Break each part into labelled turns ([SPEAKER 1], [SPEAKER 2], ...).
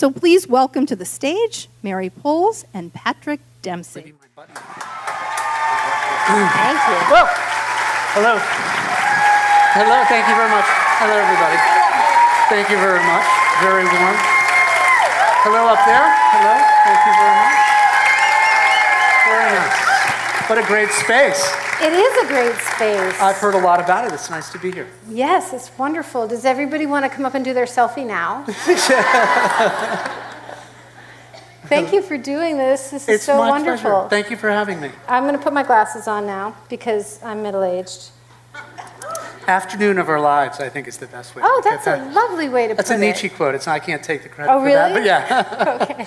[SPEAKER 1] So please welcome to the stage Mary Poles and Patrick Dempsey.
[SPEAKER 2] Thank you.
[SPEAKER 3] Whoa. Hello. Hello, thank you very much. Hello, everybody. Thank you very much. Very warm. Hello up there. Hello. Thank you very much. Very nice. What a great space.
[SPEAKER 2] It is a great space.
[SPEAKER 3] I've heard a lot about it. It's nice to be here.
[SPEAKER 2] Yes, it's wonderful. Does everybody want to come up and do their selfie now? Thank you for doing this. This is so wonderful.
[SPEAKER 3] It's my pleasure. Thank you for having me.
[SPEAKER 2] I'm going to put my glasses on now because I'm middle-aged.
[SPEAKER 3] Afternoon of our lives, I think, is the best way.
[SPEAKER 2] Oh, that's a lovely way to put it.
[SPEAKER 3] That's a Nietzsche quote. I can't take the credit
[SPEAKER 2] for that.
[SPEAKER 3] But yeah.
[SPEAKER 2] Okay.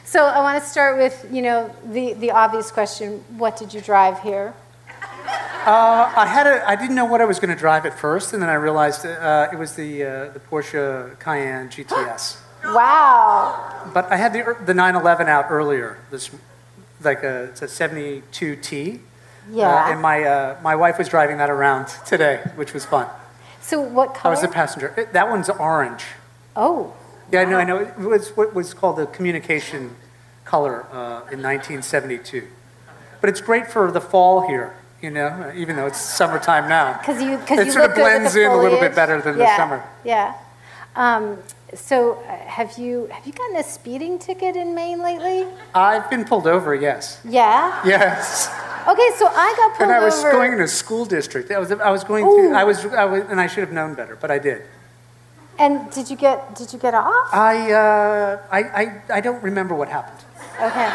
[SPEAKER 2] So I want to start with, the obvious question. What did you drive here?
[SPEAKER 3] I didn't know what I was going to drive at first, and then I realized it was the Porsche Cayenne GTS.
[SPEAKER 2] Wow.
[SPEAKER 3] But I had the 911 out earlier. It's a 72T.
[SPEAKER 2] Yeah.
[SPEAKER 3] And my wife was driving that around today, which was fun.
[SPEAKER 2] So what color?
[SPEAKER 3] I was the passenger. That one's orange.
[SPEAKER 2] Oh.
[SPEAKER 3] Yeah, I know. It was what was called the communication color in 1972. But it's great for the fall here, even though it's summertime now.
[SPEAKER 2] Because
[SPEAKER 3] it sort of blends in a little bit better than the summer.
[SPEAKER 2] Yeah. So have you gotten a speeding ticket in Maine lately?
[SPEAKER 3] I've been pulled over, yes.
[SPEAKER 2] Yeah?
[SPEAKER 3] Yes.
[SPEAKER 2] Okay, so I got pulled over.
[SPEAKER 3] And I was going in a school district. I was going through. I was, and I should have known better, but I did.
[SPEAKER 2] And did you get off?
[SPEAKER 3] I don't remember what happened.
[SPEAKER 2] Okay.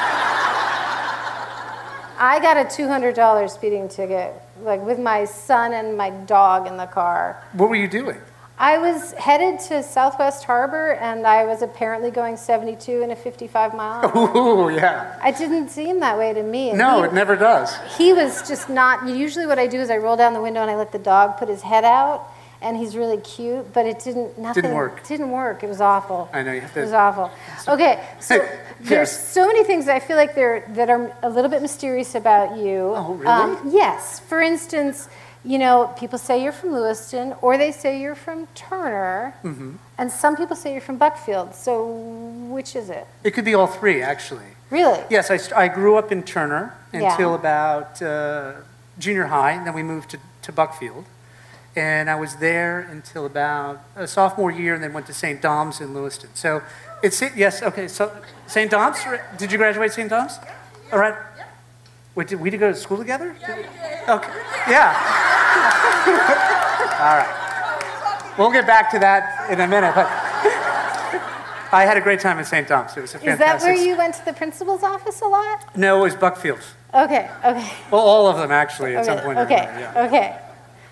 [SPEAKER 2] I got a $200 speeding ticket, with my son and my dog in the car.
[SPEAKER 3] What were you doing?
[SPEAKER 2] I was headed to Southwest Harbor, and I was apparently going 72 in a 55-mile.
[SPEAKER 3] Oh, yeah.
[SPEAKER 2] It didn't seem that way to me.
[SPEAKER 3] No, it never does.
[SPEAKER 2] He was just not. Usually what I do is I roll down the window and I let the dog put his head out, and he's really cute, but it didn't work. Didn't work. It was awful.
[SPEAKER 3] I know. You have to.
[SPEAKER 2] It was awful. Okay, so there's so many things that I feel like that are a little bit mysterious about you.
[SPEAKER 3] Oh, really?
[SPEAKER 2] Yes. For instance, people say you're from Lewiston, or they say you're from Turner, and some people say you're from Buckfield. So which is it?
[SPEAKER 3] It could be all three, actually.
[SPEAKER 2] Really?
[SPEAKER 3] Yes, I grew up in Turner until about junior high, and then we moved to Buckfield. And I was there until about a sophomore year, and then went to St. Dom's in Lewiston. So yes, okay, so St. Dom's? Did you graduate St. Dom's? All right. Wait, did we go to school together? Yeah, we did. Okay, yeah. All right. We'll get back to that in a minute, but I had a great time in St. Dom's. It was a fantastic.
[SPEAKER 2] Is that where you went to the principal's office a lot?
[SPEAKER 3] No, it was Buckfield.
[SPEAKER 2] Okay.
[SPEAKER 3] Well, all of them, actually, at some point or another, yeah.
[SPEAKER 2] Okay.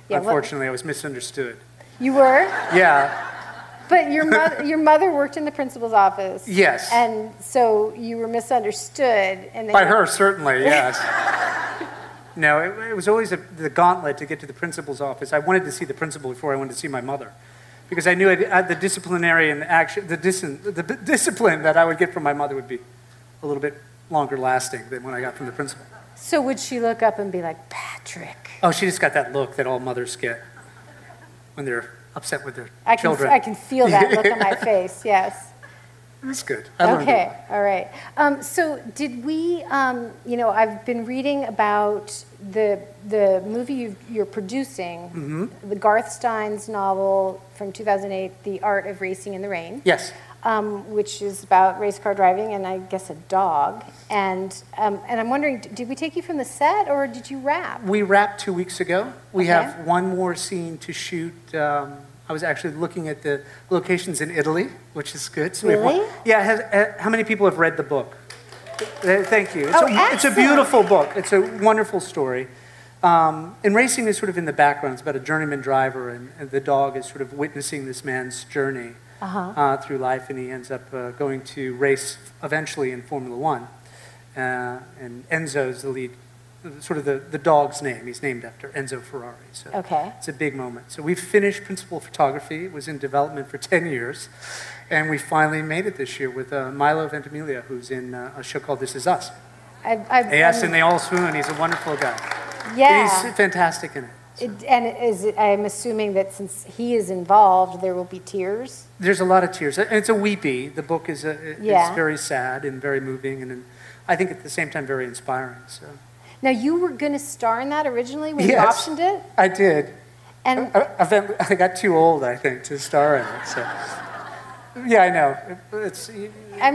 [SPEAKER 2] Yeah,
[SPEAKER 3] unfortunately, I was misunderstood.
[SPEAKER 2] You were?
[SPEAKER 3] Yeah.
[SPEAKER 2] But your mother worked in the principal's office.
[SPEAKER 3] Yes.
[SPEAKER 2] And so you were misunderstood. And
[SPEAKER 3] by her, certainly, yes. No, it was always the gauntlet to get to the principal's office. I wanted to see the principal before I wanted to see my mother, because I knew the disciplinarian action, the discipline that I would get from my mother would be a little bit longer lasting than when I got from the principal.
[SPEAKER 2] So would she look up and be like, Patrick?
[SPEAKER 3] Oh, she just got that look that all mothers get when they're upset with their children.
[SPEAKER 2] I can feel that look on my face, yes.
[SPEAKER 3] That's good.
[SPEAKER 2] Okay, all right. So did we, I've been reading about the movie you're producing, the Garth Stein's novel from 2008, The Art of Racing in the Rain.
[SPEAKER 3] Yes.
[SPEAKER 2] Which is about race car driving and I guess a dog. And I'm wondering, did we take you from the set or did you wrap?
[SPEAKER 3] We wrapped 2 weeks ago. We have one more scene to shoot. I was actually looking at the locations in Italy, which is good. So
[SPEAKER 2] really?
[SPEAKER 3] How many people have read the book? Thank you.
[SPEAKER 2] It's
[SPEAKER 3] a beautiful book. It's a wonderful story. And racing is sort of in the background. It's about a journeyman driver, and the dog is sort of witnessing this man's journey through life, and he ends up going to race eventually in Formula One. And Enzo is the lead, sort of the dog's name. He's named after Enzo Ferrari. So it's a big moment. So we've finished principal photography. It was in development for 10 years. And we finally made it this year with Milo Ventimiglia, who's in a show called This Is Us. Yes, and they all swoon. He's a wonderful guy.
[SPEAKER 2] Yeah.
[SPEAKER 3] He's fantastic in it. So.
[SPEAKER 2] I'm assuming that since he is involved, there will be tears?
[SPEAKER 3] There's a lot of tears. It's a weepy. The book is
[SPEAKER 2] Yeah.
[SPEAKER 3] very sad and very moving, and I think at the same time very inspiring. So.
[SPEAKER 2] Now, you were going to star in that originally when
[SPEAKER 3] Yes,
[SPEAKER 2] you optioned it?
[SPEAKER 3] I did.
[SPEAKER 2] And
[SPEAKER 3] I got too old, I think, to star in it. So. Yeah, I know.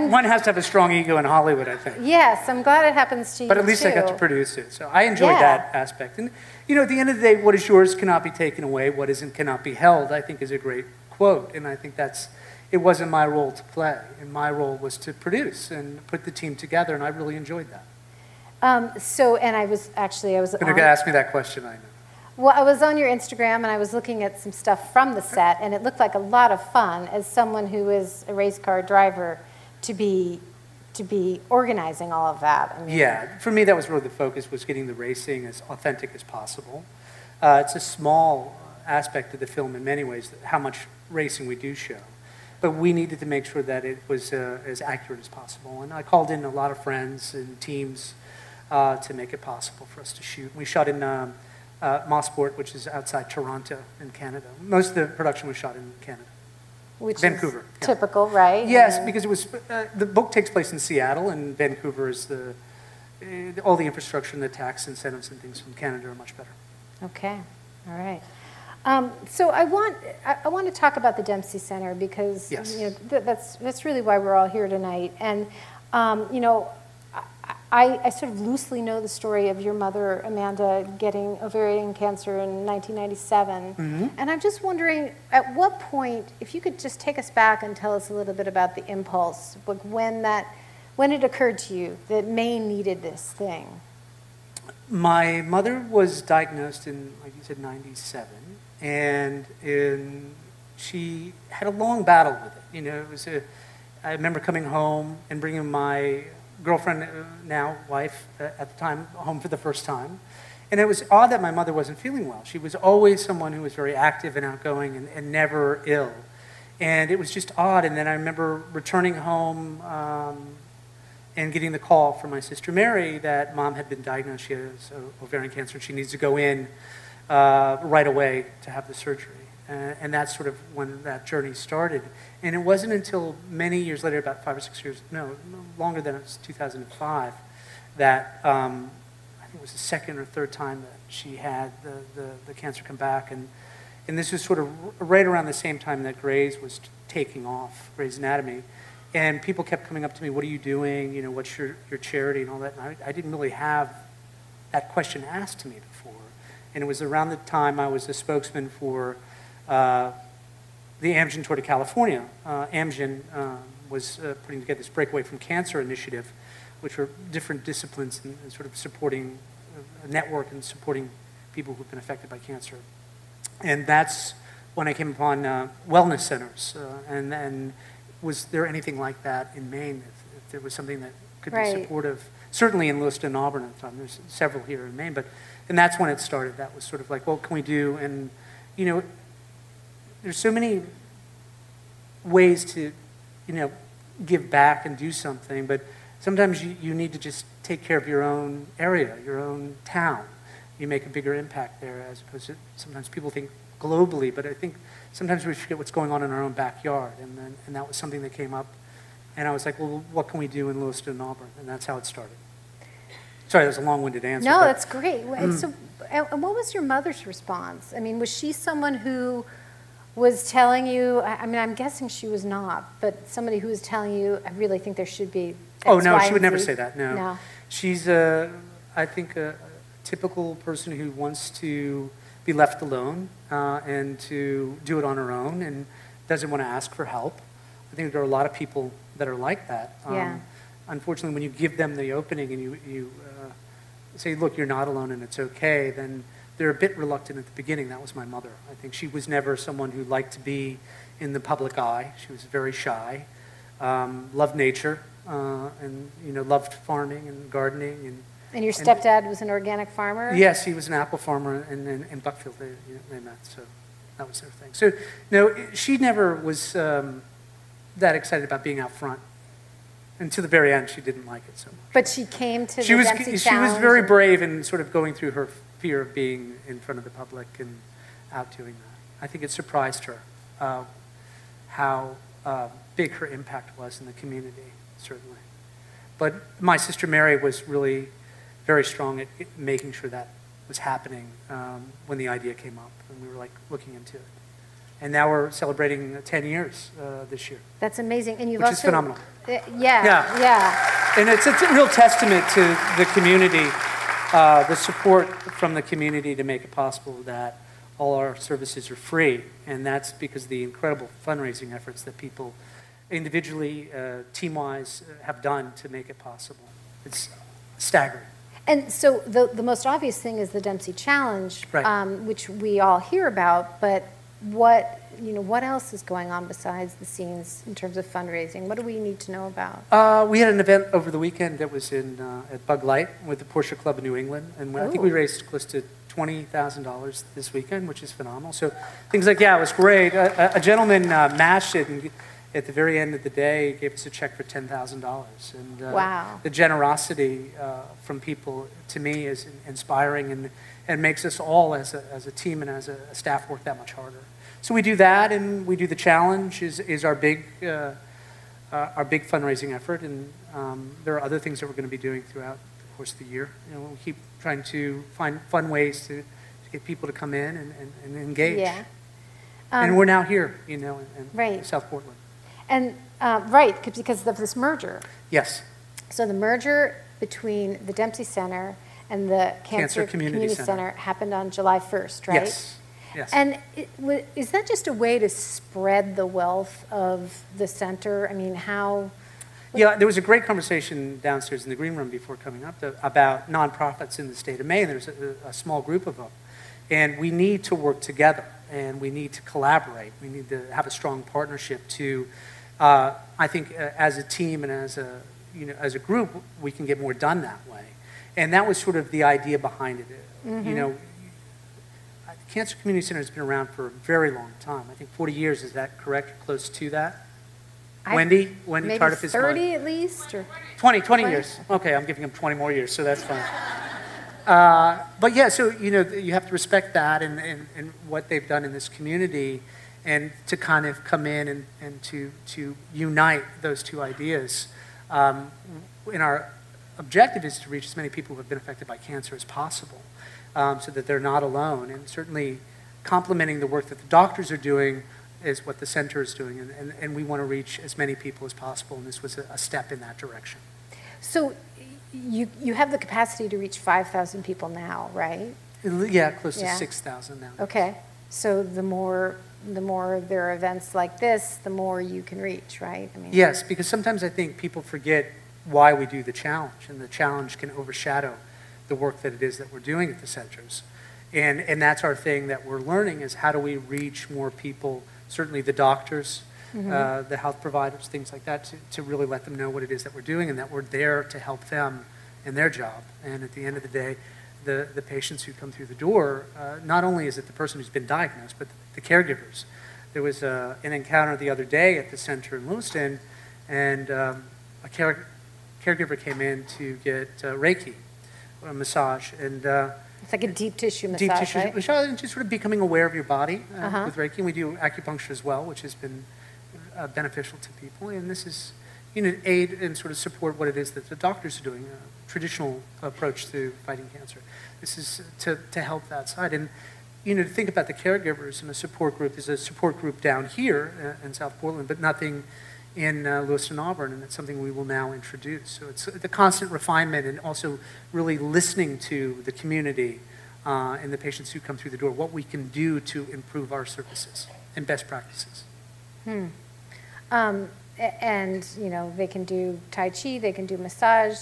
[SPEAKER 3] One has to have a strong ego in Hollywood, I think.
[SPEAKER 2] yes, I'm glad it happens to you,
[SPEAKER 3] But at least
[SPEAKER 2] too.
[SPEAKER 3] I got to produce it. So I enjoyed
[SPEAKER 2] Yeah.
[SPEAKER 3] that aspect. And, at the end of the day, what is yours cannot be taken away. What isn't cannot be held, I think is a great quote. And I think it wasn't my role to play. And my role was to produce and put the team together. And I really enjoyed that.
[SPEAKER 2] And I was
[SPEAKER 3] You're going to ask me that question, I know.
[SPEAKER 2] Well, I was on your Instagram and I was looking at some stuff from the set, and it looked like a lot of fun as someone who is a race car driver to be organizing all of that. I mean,
[SPEAKER 3] Yeah, for me that was really the focus, was getting the racing as authentic as possible. It's a small aspect of the film in many ways, how much racing we do show. But we needed to make sure that it was as accurate as possible. And I called in a lot of friends and teams to make it possible for us to shoot. We shot in Mosport, which is outside Toronto in Canada. Most of the production was shot in Canada.
[SPEAKER 2] which
[SPEAKER 3] Vancouver,
[SPEAKER 2] is
[SPEAKER 3] yeah.
[SPEAKER 2] typical, right?
[SPEAKER 3] Yes,
[SPEAKER 2] I mean,
[SPEAKER 3] because it was the book takes place in Seattle, and Vancouver is all the infrastructure and the tax incentives and things from Canada are much better.
[SPEAKER 2] Okay, all right. So I want to talk about the Dempsey Center because
[SPEAKER 3] Yes.
[SPEAKER 2] that's really why we're all here tonight. And I sort of loosely know the story of your mother, Amanda, getting ovarian cancer in 1997.
[SPEAKER 3] Mm-hmm.
[SPEAKER 2] And I'm just wondering, at what point, if you could just take us back and tell us a little bit about the impulse, like when it occurred to you that Maine needed this thing.
[SPEAKER 3] My mother was diagnosed in, like you said, 97, and she had a long battle with it. It was I remember coming home and bringing my girlfriend, now wife at the time, home for the first time. And it was odd that my mother wasn't feeling well. She was always someone who was very active and outgoing and never ill. And it was just odd. And then I remember returning home and getting the call from my sister Mary that Mom had been diagnosed. She has ovarian cancer and she needs to go in right away to have the surgery. And that's sort of when that journey started. And it wasn't until many years later, about 5 or 6 years, no, longer than it was 2005, that I think it was the second or third time that she had the cancer come back. And this was sort of right around the same time that Grey's was taking off, Grey's Anatomy. And people kept coming up to me, what are you doing? What's your charity and all that? And I didn't really have that question asked to me before. And it was around the time I was a spokesman for the Amgen Tour to California. Amgen was putting together this Breakaway from Cancer initiative, which were different disciplines and sort of supporting a network and supporting people who've been affected by cancer. And that's when I came upon wellness centers. And was there anything like that in Maine? If there was something that could be supportive? Certainly in Lewiston and Auburn at the time. There's several here in Maine. And that's when it started. That was sort of like, what can we do? And, there's so many ways to, give back and do something, but sometimes you need to just take care of your own area, your own town. You make a bigger impact there as opposed to, sometimes people think globally, but I think sometimes we forget what's going on in our own backyard, and that was something that came up, and I was like, well, what can we do in Lewiston and Auburn? And that's how it started. Sorry, that was a long-winded answer.
[SPEAKER 2] No, that's great. So, and what was your mother's response? I mean, was she someone who was telling you, I mean, I'm guessing she was not, but somebody who was telling you, I really think there should be X,
[SPEAKER 3] Oh, no,
[SPEAKER 2] Y,
[SPEAKER 3] she would
[SPEAKER 2] and
[SPEAKER 3] never
[SPEAKER 2] Z?
[SPEAKER 3] say that, no.
[SPEAKER 2] No.
[SPEAKER 3] She's, I think, a typical person who wants to be left alone and to do it on her own and doesn't want to ask for help. I think there are a lot of people that are like that.
[SPEAKER 2] Yeah.
[SPEAKER 3] Unfortunately, when you give them the opening and you say, look, you're not alone and it's okay, then they're a bit reluctant at the beginning. That was my mother. I think she was never someone who liked to be in the public eye. She was very shy, loved nature, and loved farming and gardening.
[SPEAKER 2] And your stepdad was an organic farmer?
[SPEAKER 3] Yes, he was an apple farmer in Buckfield. They met, so that was their thing. So no, she never was that excited about being out front. And to the very end, she didn't like it so much.
[SPEAKER 2] But she came to the
[SPEAKER 3] She was
[SPEAKER 2] Dempsey
[SPEAKER 3] she
[SPEAKER 2] Challenge.
[SPEAKER 3] was very brave in sort of going through her fear of being in front of the public and out doing that. I think it surprised her how big her impact was in the community, certainly. But my sister Mary was really very strong at making sure that was happening when the idea came up, and we were like looking into it. And now we're celebrating 10 years this year.
[SPEAKER 2] That's amazing. And you've
[SPEAKER 3] Which
[SPEAKER 2] also...
[SPEAKER 3] is phenomenal.
[SPEAKER 2] Yeah.
[SPEAKER 3] And it's a real testament to the community, the support from the community to make it possible that all our services are free. And that's because of the incredible fundraising efforts that people individually, team-wise, have done to make it possible. It's staggering.
[SPEAKER 2] And so the most obvious thing is the Dempsey Challenge,
[SPEAKER 3] Right.
[SPEAKER 2] Which we all hear about, but what else is going on besides the scenes in terms of fundraising? What do we need to know about?
[SPEAKER 3] We had an event over the weekend that was at Bug Light with the Porsche Club in New England, and I think we raised close to $20,000 this weekend, which is phenomenal. So things like, yeah, it was great. A gentleman matched it, and at the very end of the day, gave us a check for $10,000. And
[SPEAKER 2] Wow.
[SPEAKER 3] the generosity from people, to me, is inspiring and makes us all, as a team and as a staff, work that much harder. So we do that, and we do the challenge is our big fundraising effort, and there are other things that we're going to be doing throughout the course of the year. We'll keep trying to find fun ways to get people to come in and engage.
[SPEAKER 2] Yeah.
[SPEAKER 3] And we're now here, in
[SPEAKER 2] Right.
[SPEAKER 3] South Portland.
[SPEAKER 2] And, right, because of this merger.
[SPEAKER 3] Yes.
[SPEAKER 2] So the merger between the Dempsey Center and the Cancer Community Center happened on July 1st, right?
[SPEAKER 3] Yes. Yes.
[SPEAKER 2] And is that just a way to spread the wealth of the center? I mean, how?
[SPEAKER 3] Yeah, there was a great conversation downstairs in the green room before coming up about nonprofits in the state of Maine. There's a small group of them. And we need to work together, and we need to collaborate. We need to have a strong partnership to, I think, as a team and as a group, we can get more done that way. And that was sort of the idea behind it.
[SPEAKER 2] Mm-hmm.
[SPEAKER 3] Cancer Community Center has been around for a very long time. I think 40 years, is that correct? Or close to that? Wendy
[SPEAKER 2] maybe
[SPEAKER 3] Cardiff is
[SPEAKER 2] 30 at least? Or
[SPEAKER 3] 20 years. Okay, I'm giving him 20 more years, so that's fine. But yeah, so you have to respect that and what they've done in this community, and to kind of come in and to unite those two ideas. And our objective is to reach as many people who have been affected by cancer as possible. So that they're not alone, and certainly complementing the work that the doctors are doing is what the center is doing, and we want to reach as many people as possible, and this was a step in that direction.
[SPEAKER 2] So you have the capacity to reach 5,000 people now, right?
[SPEAKER 3] Yeah, close to 6,000 now.
[SPEAKER 2] Okay, so the more there are events like this, the more you can reach, right? I mean,
[SPEAKER 3] Yes, because sometimes I think people forget why we do the challenge, and the challenge can overshadow the work that it is that we're doing at the centers. And that's our thing that we're learning, is how do we reach more people, certainly the doctors, the health providers, things like that, to really let them know what it is that we're doing and that we're there to help them in their job. And at the end of the day, the patients who come through the door, not only is it the person who's been diagnosed, but the caregivers. There was an encounter the other day at the center in Lewiston, and a caregiver came in to get Reiki, a massage, and
[SPEAKER 2] it's like a deep tissue massage,
[SPEAKER 3] deep tissue
[SPEAKER 2] right?
[SPEAKER 3] massage, and just sort of becoming aware of your body with Reiki. And we do acupuncture as well, which has been beneficial to people. And this is, aid and sort of support what it is that the doctors are doing, a traditional approach to fighting cancer. This is to help that side. And to think about the caregivers and a support group. There's a support group down here in South Portland, but nothing in Lewiston, Auburn, and it's something we will now introduce. So it's the constant refinement, and also really listening to the community and the patients who come through the door, what we can do to improve our services and best practices.
[SPEAKER 2] And, they can do Tai Chi, they can do massage,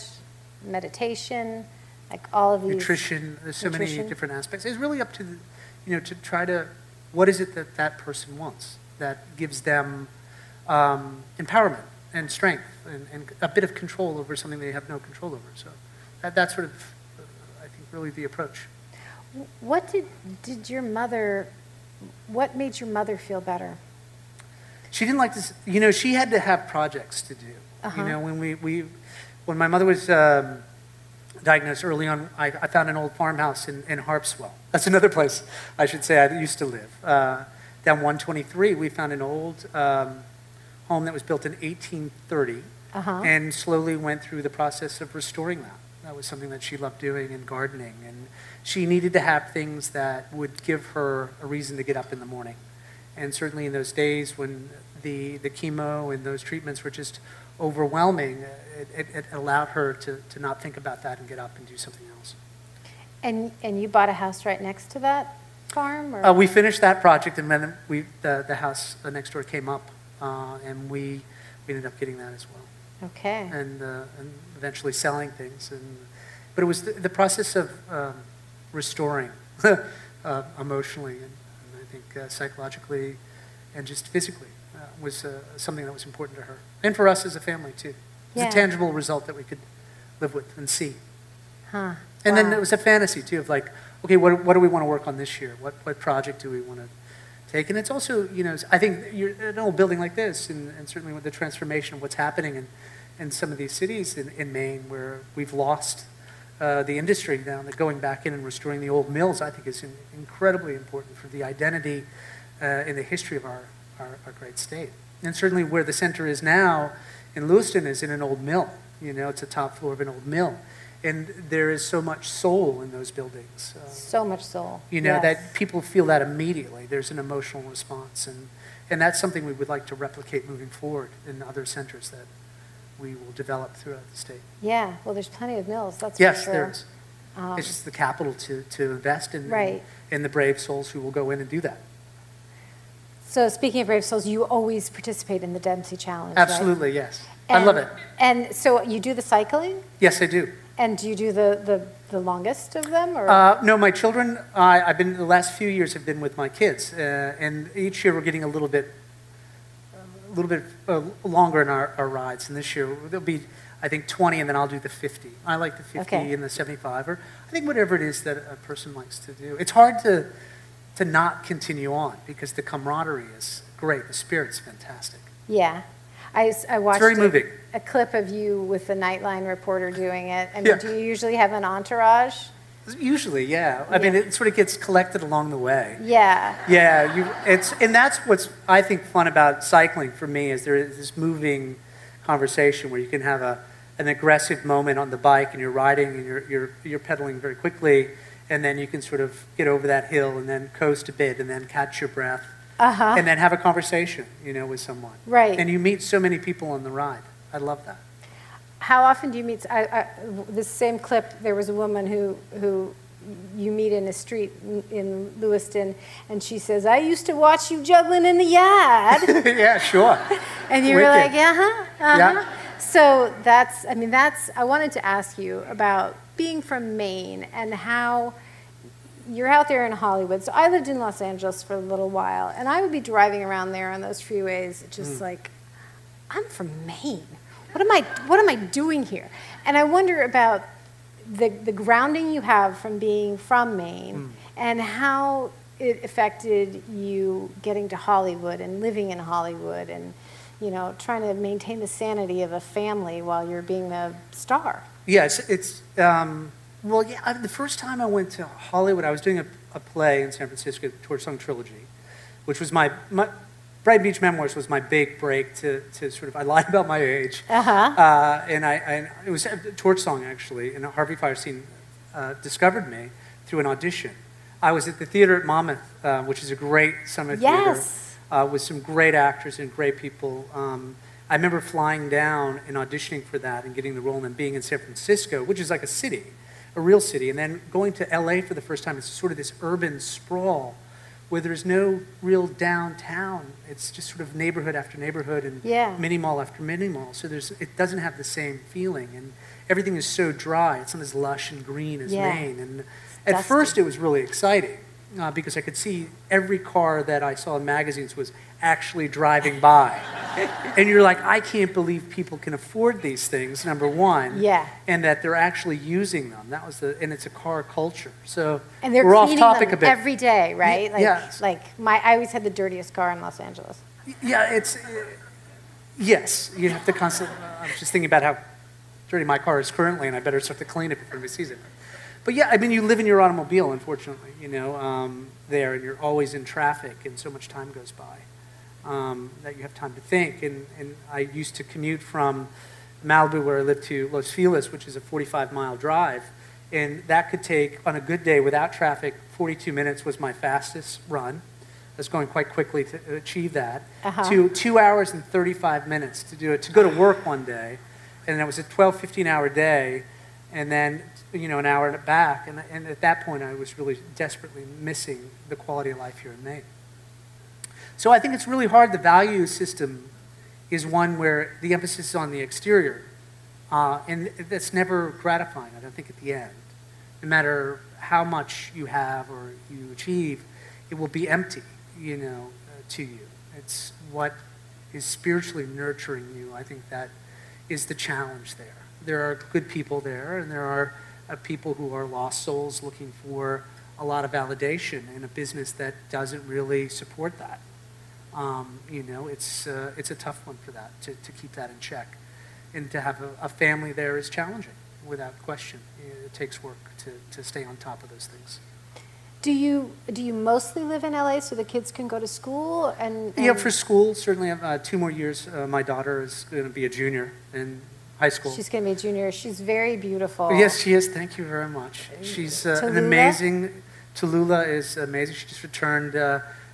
[SPEAKER 2] meditation, like all of these.
[SPEAKER 3] Nutrition, there's so many different aspects. It's really up to, to try to, what is it that person wants that gives them empowerment and strength and a bit of control over something they have no control over. So that's sort of, I think, really the approach.
[SPEAKER 2] What did your mother, what made your mother feel better?
[SPEAKER 3] She didn't like this, you know, she had to have projects to do. You know, when my mother was diagnosed early on, I found an old farmhouse in Harpswell. That's another place, I should say, I used to live. Down 123, we found an old home that was built in 1830 and slowly went through the process of restoring that. That was something that she loved doing, and gardening. And she needed to have things that would give her a reason to get up in the morning. And certainly in those days when the chemo and those treatments were just overwhelming, it allowed her to not think about that and get up and do something else.
[SPEAKER 2] And you bought a house right next to that farm? Or?
[SPEAKER 3] We finished that project, and then the house next door came up, and we ended up getting that as well.
[SPEAKER 2] Okay.
[SPEAKER 3] And eventually selling things. But it was the process of restoring emotionally and I think psychologically and just physically was something that was important to her. And for us as a family, too. It was a tangible result that we could live with and see.
[SPEAKER 2] Huh.
[SPEAKER 3] And then it was a fantasy, too, of like, okay, what do we want to work on this year? What project do we want to take? And it's also, you know, I think you're an old building like this, and certainly with the transformation of what's happening in some of these cities in Maine where we've lost the industry now, that going back in and restoring the old mills, I think is incredibly important for the identity and the history of our great state. And certainly where the center is now in Lewiston is in an old mill. You know, it's a top floor of an old mill. And there is so much soul in those buildings.
[SPEAKER 2] So much soul.
[SPEAKER 3] You know, that people feel that immediately. There's an emotional response. And that's something we would like to replicate moving forward in other centers that we will develop throughout the state.
[SPEAKER 2] Yeah, well, there's plenty of mills, that's
[SPEAKER 3] yes,
[SPEAKER 2] for sure.
[SPEAKER 3] There is. It's just the capital to invest in,
[SPEAKER 2] right.
[SPEAKER 3] in the brave souls who will go in and do that.
[SPEAKER 2] So speaking of brave souls, you always participate in the Dempsey Challenge,
[SPEAKER 3] Absolutely,
[SPEAKER 2] right?
[SPEAKER 3] yes.
[SPEAKER 2] And,
[SPEAKER 3] I love it.
[SPEAKER 2] And so you do the cycling?
[SPEAKER 3] Yes, I do.
[SPEAKER 2] And do you do the longest of them? Or?
[SPEAKER 3] No, my children, the last few years have been with my kids. And each year we're getting a little bit longer in our rides. And this year there'll be, I think, 20, and then I'll do the 50. I like the 50 and the 75, or I think whatever it is that a person likes to do. It's hard to not continue on because the camaraderie is great. The spirit's fantastic.
[SPEAKER 2] Yeah. I watched
[SPEAKER 3] very moving.
[SPEAKER 2] A clip of you with the Nightline reporter doing it. I mean,
[SPEAKER 3] Yeah.
[SPEAKER 2] do you usually have an entourage?
[SPEAKER 3] Usually, yeah. I mean, it sort of gets collected along the way.
[SPEAKER 2] Yeah.
[SPEAKER 3] Yeah, and that's what's, I think, fun about cycling for me is there is this moving conversation where you can have an aggressive moment on the bike and you're riding and you're pedaling very quickly, and then you can sort of get over that hill and then coast a bit and then catch your breath and then have a conversation, you know, with someone.
[SPEAKER 2] Right.
[SPEAKER 3] And you meet so many people on the ride. I love that.
[SPEAKER 2] How often do you meet? This same clip, there was a woman who you meet in a street in Lewiston, and she says, "I used to watch you juggling in the yard."
[SPEAKER 3] Yeah, sure.
[SPEAKER 2] And you were like,
[SPEAKER 3] Yeah.
[SPEAKER 2] So I wanted to ask you about being from Maine and how you're out there in Hollywood. So I lived in Los Angeles for a little while, and I would be driving around there on those freeways, just like, I'm from Maine. What am I doing here? And I wonder about the grounding you have from being from Maine and how it affected you getting to Hollywood and living in Hollywood and, you know, trying to maintain the sanity of a family while you're being a star.
[SPEAKER 3] Yes, the first time I went to Hollywood, I was doing a play in San Francisco, the Torch Song Trilogy, which was my Bright Beach Memoirs was my big break to sort of, I lied about my age. And it was a Torch Song, actually, and Harvey Fierstein discovered me through an audition. I was at the theater at Monmouth, which is a great summer theater, with some great actors and great people. I remember flying down and auditioning for that and getting the role and then being in San Francisco, which is like a city, a real city, and then going to LA for the first time. It's sort of this urban sprawl where there's no real downtown. It's just sort of neighborhood after neighborhood and mini mall after mini mall. So it doesn't have the same feeling, and everything is so dry. It's not as lush and green as Maine. And at first it was really exciting because I could see every car that I saw in magazines was actually driving by. And you're like, I can't believe people can afford these things, number one. And that they're actually using them. And it's a car culture. So
[SPEAKER 2] and they're
[SPEAKER 3] we're off
[SPEAKER 2] cleaning
[SPEAKER 3] topic
[SPEAKER 2] them
[SPEAKER 3] a bit.
[SPEAKER 2] every day, right?
[SPEAKER 3] Yes.
[SPEAKER 2] I always had the dirtiest car in Los Angeles.
[SPEAKER 3] Yeah, yes, you have to constantly, I'm just thinking about how dirty my car is currently, and I better start to clean it before anybody sees it. But yeah, I mean, you live in your automobile, unfortunately, there, and you're always in traffic, and so much time goes by that you have time to think. And I used to commute from Malibu, where I lived, to Los Feliz, which is a 45-mile drive, and that could take, on a good day without traffic, 42 minutes was my fastest run. I was going quite quickly to achieve that, to 2 hours and 35 minutes to do it, to go to work one day, and it was a 12, 15-hour day, and then an hour back, and at that point I was really desperately missing the quality of life here in Maine. So I think it's really hard. The value system is one where the emphasis is on the exterior, and that's never gratifying, I don't think, at the end. No matter how much you have or you achieve, it will be empty, to you. It's what is spiritually nurturing you. I think that is the challenge there. There are good people there, and there are people who are lost souls looking for a lot of validation in a business that doesn't really support that. It's a tough one for that, to keep that in check. And to have a family there is challenging, without question. It takes work to stay on top of those things.
[SPEAKER 2] Do you mostly live in LA so the kids can go to school? And
[SPEAKER 3] Yeah, for school, certainly I have 2 more years. My daughter is going to be a junior in high school.
[SPEAKER 2] She's going to be a junior. She's very beautiful.
[SPEAKER 3] Yes, she is. Thank you very much. She's an amazing, Tallulah is amazing. She just returned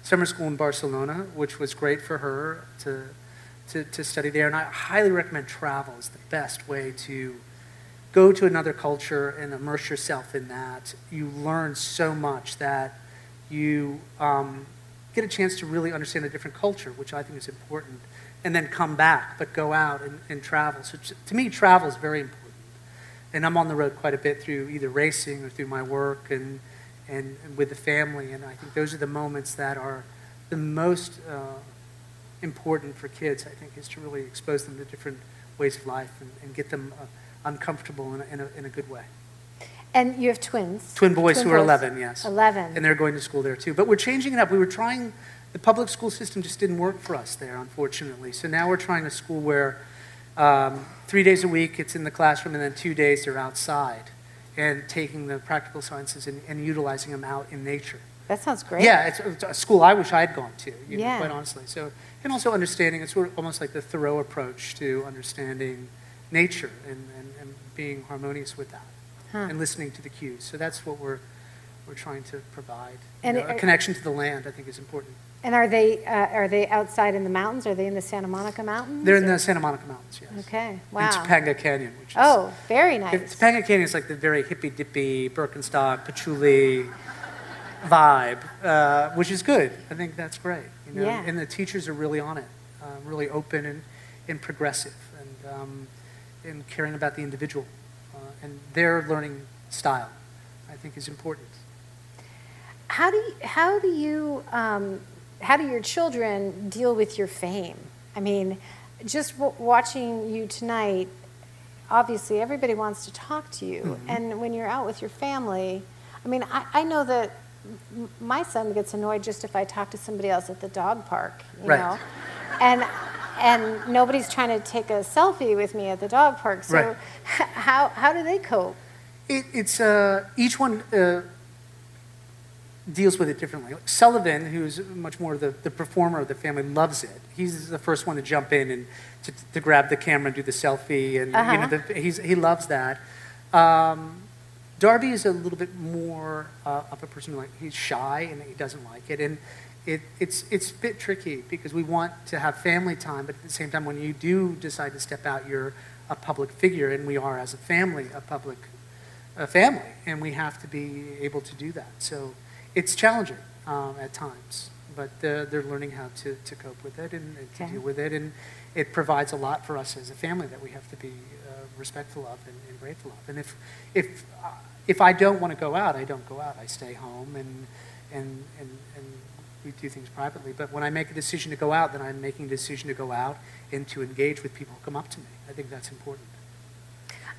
[SPEAKER 3] summer school in Barcelona, which was great for her to study there. And I highly recommend travel is the best way to go to another culture and immerse yourself in that. You learn so much that you get a chance to really understand a different culture, which I think is important, and then come back, but go out and travel. So to me, travel is very important. And I'm on the road quite a bit through either racing or through my work and with the family. And I think those are the moments that are the most important for kids, I think, is to really expose them to different ways of life and get them uncomfortable in a good way.
[SPEAKER 2] And you have twins.
[SPEAKER 3] Twin boys who are 11, yes.
[SPEAKER 2] 11.
[SPEAKER 3] And they're going to school there too. But we're changing it up. We were trying, the public school system just didn't work for us there, unfortunately. So now we're trying a school where 3 days a week it's in the classroom, and then 2 days they're outside and taking the practical sciences and utilizing them out in nature.
[SPEAKER 2] That sounds great.
[SPEAKER 3] Yeah, it's a school I wish I had gone to,
[SPEAKER 2] Yeah.
[SPEAKER 3] quite honestly. So, and also understanding, it's sort of almost like the Thoreau approach to understanding nature and being harmonious with that, and listening to the cues. So that's what we're trying to provide.
[SPEAKER 2] And
[SPEAKER 3] a connection to the land, I think, is important.
[SPEAKER 2] And are they outside in the mountains? Are they in the Santa Monica Mountains?
[SPEAKER 3] They're in the Santa Monica Mountains, yes.
[SPEAKER 2] Okay, wow.
[SPEAKER 3] In Topanga Canyon, which is...
[SPEAKER 2] Oh, very nice.
[SPEAKER 3] Topanga Canyon is like the very hippy-dippy, Birkenstock, patchouli vibe, which is good. I think that's great.
[SPEAKER 2] Yeah.
[SPEAKER 3] And the teachers are really on it, really open and progressive, and caring about the individual. And their learning style, I think, is important.
[SPEAKER 2] How do your children deal with your fame? I mean, just watching you tonight, obviously everybody wants to talk to you. Mm-hmm. And when you're out with your family, I mean, I know that my son gets annoyed just if I talk to somebody else at the dog park, you know? And nobody's trying to take a selfie with me at the dog park. So how do they cope?
[SPEAKER 3] It's each one deals with it differently. Sullivan, who's much more the performer of the family, loves it. He's the first one to jump in and to grab the camera and do the selfie, and he loves that. Darby is a little bit more of a person he's shy and he doesn't like it, and it's a bit tricky because we want to have family time, but at the same time, when you do decide to step out, you're a public figure, and we are as a family a public family, and we have to be able to do that. So it's challenging at times, but they're learning how to cope with it and to deal with it, and it provides a lot for us as a family that we have to be respectful of and grateful of. And if I don't want to go out, I don't go out. I stay home and we do things privately. But when I make a decision to go out, then I'm making a decision to go out and to engage with people who come up to me. I think that's important.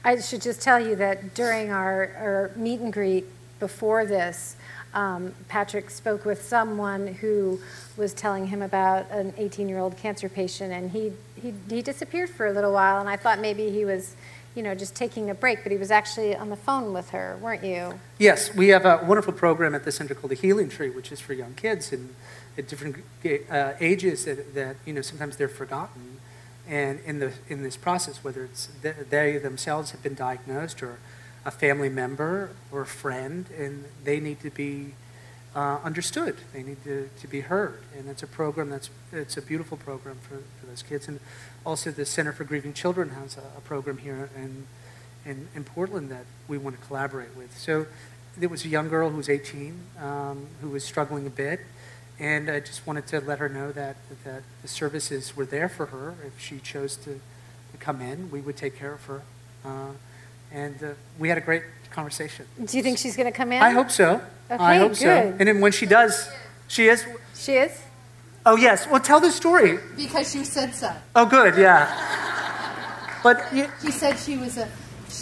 [SPEAKER 2] I should just tell you that during our meet and greet before this, Patrick spoke with someone who was telling him about an 18-year-old cancer patient, and he disappeared for a little while, and I thought maybe he was, you know, just taking a break, but he was actually on the phone with her, weren't you?
[SPEAKER 3] Yes, we have a wonderful program at the center called the Healing Tree, which is for young kids and at different ages that you know, sometimes they're forgotten. And in this process, whether it's they themselves have been diagnosed or a family member or a friend, and they need to be understood. They need to be heard. And it's a program it's a beautiful program for those kids. And also the Center for Grieving Children has a program here in Portland that we want to collaborate with. So there was a young girl who was 18 who was struggling a bit. And I just wanted to let her know that the services were there for her. If she chose to come in, we would take care of her. And we had a great conversation.
[SPEAKER 2] Do you think she's going to come in?
[SPEAKER 3] I hope so.
[SPEAKER 2] Okay,
[SPEAKER 3] I hope
[SPEAKER 2] good.
[SPEAKER 3] so. And then when she does, she is?
[SPEAKER 2] She is?
[SPEAKER 3] Oh, yes. Well, tell the story.
[SPEAKER 1] Because you said so.
[SPEAKER 3] Oh, good, yeah. But
[SPEAKER 1] She said she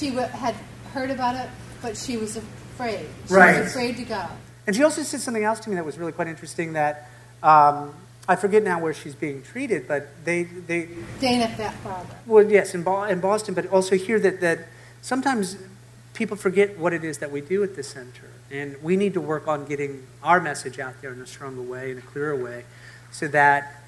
[SPEAKER 1] had heard about it, but she was afraid. She
[SPEAKER 3] Right.
[SPEAKER 1] was afraid to go.
[SPEAKER 3] And she also said something else to me that was really quite interesting, that I forget now where she's being treated, but they
[SPEAKER 1] Dana Father.
[SPEAKER 3] well, yes, in Boston, but also here that sometimes people forget what it is that we do at the center. And we need to work on getting our message out there in a stronger way, in a clearer way, so that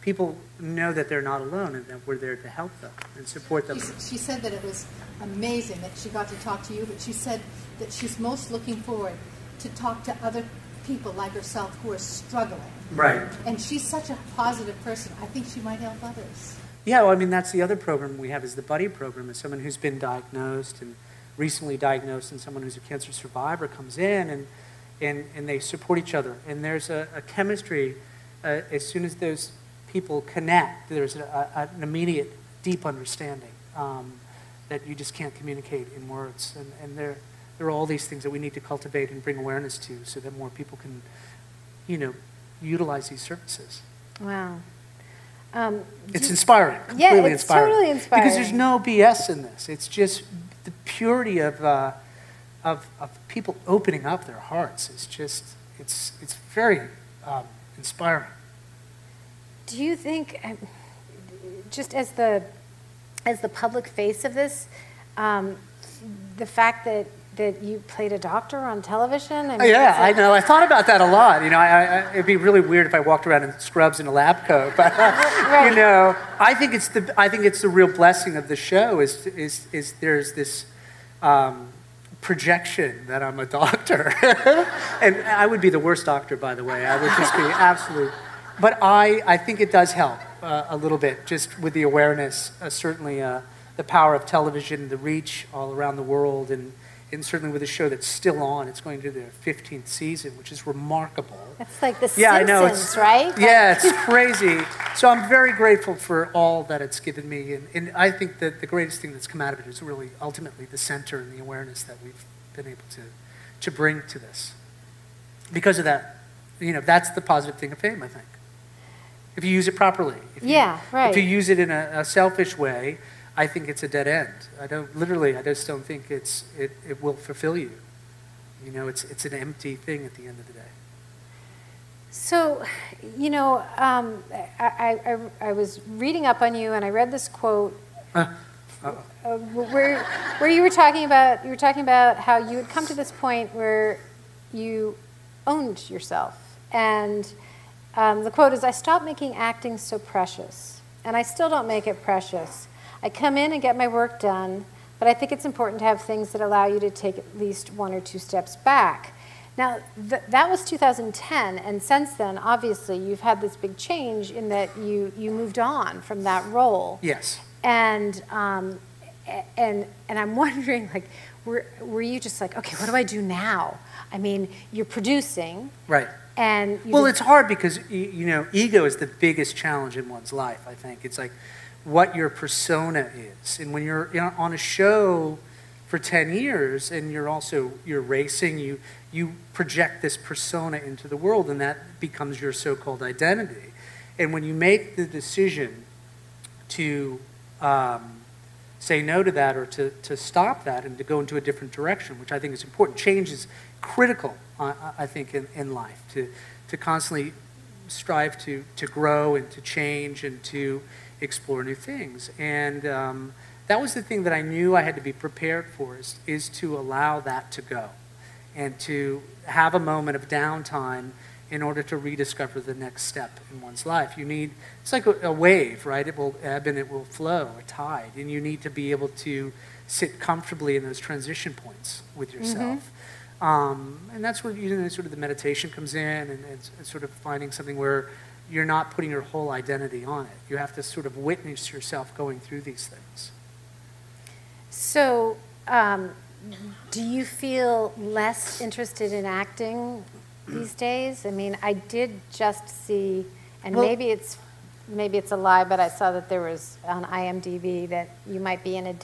[SPEAKER 3] people know that they're not alone and that we're there to help them and support them.
[SPEAKER 1] She said that it was amazing that she got to talk to you, but she said that she's most looking forward to talk to other people like herself who are struggling.
[SPEAKER 3] Right.
[SPEAKER 1] And she's such a positive person. I think she might help others.
[SPEAKER 3] Yeah, well, I mean, that's the other program we have is the Buddy program. Is someone who's been diagnosed and recently diagnosed, and someone who's a cancer survivor comes in and they support each other. And there's a chemistry, as soon as those people connect, there's an immediate, deep understanding that you just can't communicate in words. And there are all these things that we need to cultivate and bring awareness to so that more people can, you know, utilize these services.
[SPEAKER 2] Wow.
[SPEAKER 3] It's inspiring,
[SPEAKER 2] Yeah,
[SPEAKER 3] completely
[SPEAKER 2] it's
[SPEAKER 3] inspiring.
[SPEAKER 2] totally inspiring.
[SPEAKER 3] Because there's no BS in this. It's just the purity of people opening up their hearts. It's just, it's very inspiring.
[SPEAKER 2] Do you think, just as the public face of this, the fact that you played a doctor on television? I mean,
[SPEAKER 3] Yeah, I know. I thought about that a lot. You know, it'd be really weird if I walked around in scrubs and a lab coat. But
[SPEAKER 2] Right.
[SPEAKER 3] you know, I think it's the real blessing of the show is there's this projection that I'm a doctor, and I would be the worst doctor, by the way. I would just be absolute. But I think it does help a little bit, just with the awareness. Certainly, the power of television, the reach all around the world, and certainly with a show that's still on. It's going to the 15th season, which is remarkable.
[SPEAKER 2] It's like the
[SPEAKER 3] Yeah, I
[SPEAKER 2] Simpsons,
[SPEAKER 3] know. It's,
[SPEAKER 2] right?
[SPEAKER 3] Yeah, it's crazy. So I'm very grateful for all that it's given me. And I think that the greatest thing that's come out of it is really ultimately the center and the awareness that we've been able to bring to this. Because of that, you know, that's the positive thing of fame, I think. If you use it properly.
[SPEAKER 2] Yeah, right.
[SPEAKER 3] If you use it in a selfish way, I think it's a dead end. I just don't think it will fulfill you. You know, it's an empty thing at the end of the day.
[SPEAKER 2] So, you know, I was reading up on you, and I read this quote where you were talking about how you had come to this point where you owned yourself, and the quote is, "I stopped making acting so precious, and I still don't make it precious. I come in and get my work done, but I think it's important to have things that allow you to take at least 1 or 2 steps back." Now, that was 2010, and since then, obviously, you've had this big change in that you moved on from that role.
[SPEAKER 3] Yes.
[SPEAKER 2] And I'm wondering, like, were you just like, okay, what do I do now? I mean, you're producing.
[SPEAKER 3] Right.
[SPEAKER 2] And
[SPEAKER 3] well, it's hard because, you know, ego is the biggest challenge in one's life, I think. It's like what your persona is. And when you're on a show for 10 years and you're racing, you project this persona into the world, and that becomes your so-called identity. And when you make the decision to say no to that or to stop that and to go into a different direction, which I think is important. Change is critical, I think, in life, to constantly strive to grow and to change and to explore new things. And that was the thing that I knew I had to be prepared for, is to allow that to go and to have a moment of downtime in order to rediscover the next step in one's life. It's like a wave, right? It will ebb and it will flow, a tide, and you need to be able to sit comfortably in those transition points with yourself. And that's where sort of the meditation comes in, and sort of finding something where you're not putting your whole identity on it. You have to sort of witness yourself going through these things.
[SPEAKER 2] So, do you feel less interested in acting these days? I mean, I did just see, and maybe it's a lie, but I saw that there was on IMDb that you might be in an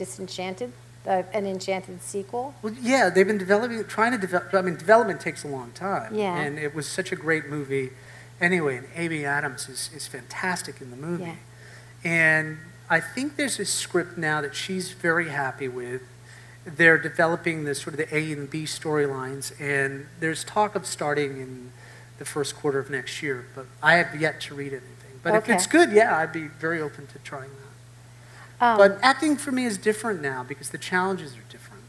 [SPEAKER 2] Enchanted sequel.
[SPEAKER 3] Well, yeah, they've been trying to develop. I mean, development takes a long time.
[SPEAKER 2] Yeah.
[SPEAKER 3] And it was such a great movie. Anyway, and Amy Adams is fantastic in the movie.
[SPEAKER 2] Yeah.
[SPEAKER 3] And I think there's a script now that she's very happy with. They're developing the sort of the A and B storylines, and there's talk of starting in the first quarter of next year, but I have yet to read anything. But if it's good, yeah, I'd be very open to trying that. But acting for me is different now because the challenges are different.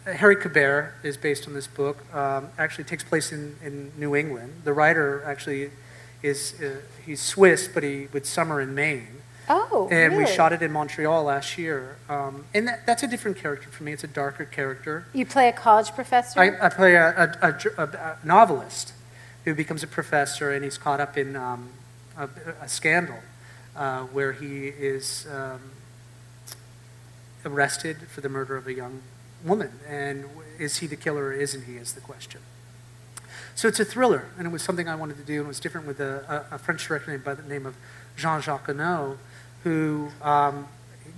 [SPEAKER 3] Harry Cabert is based on this book. Actually takes place in New England. The writer actually he's Swiss, but he would summer in Maine.
[SPEAKER 2] Oh,
[SPEAKER 3] and
[SPEAKER 2] really?
[SPEAKER 3] we shot it in Montreal last year. And that's a different character for me. It's a darker character.
[SPEAKER 2] You play a college professor?
[SPEAKER 3] I play a novelist who becomes a professor, and he's caught up in a scandal where he is arrested for the murder of a young woman. And is he the killer or isn't he is the question. So it's a thriller, and it was something I wanted to do, and it was different with a French director by the name of Jean-Jacques Annaud, who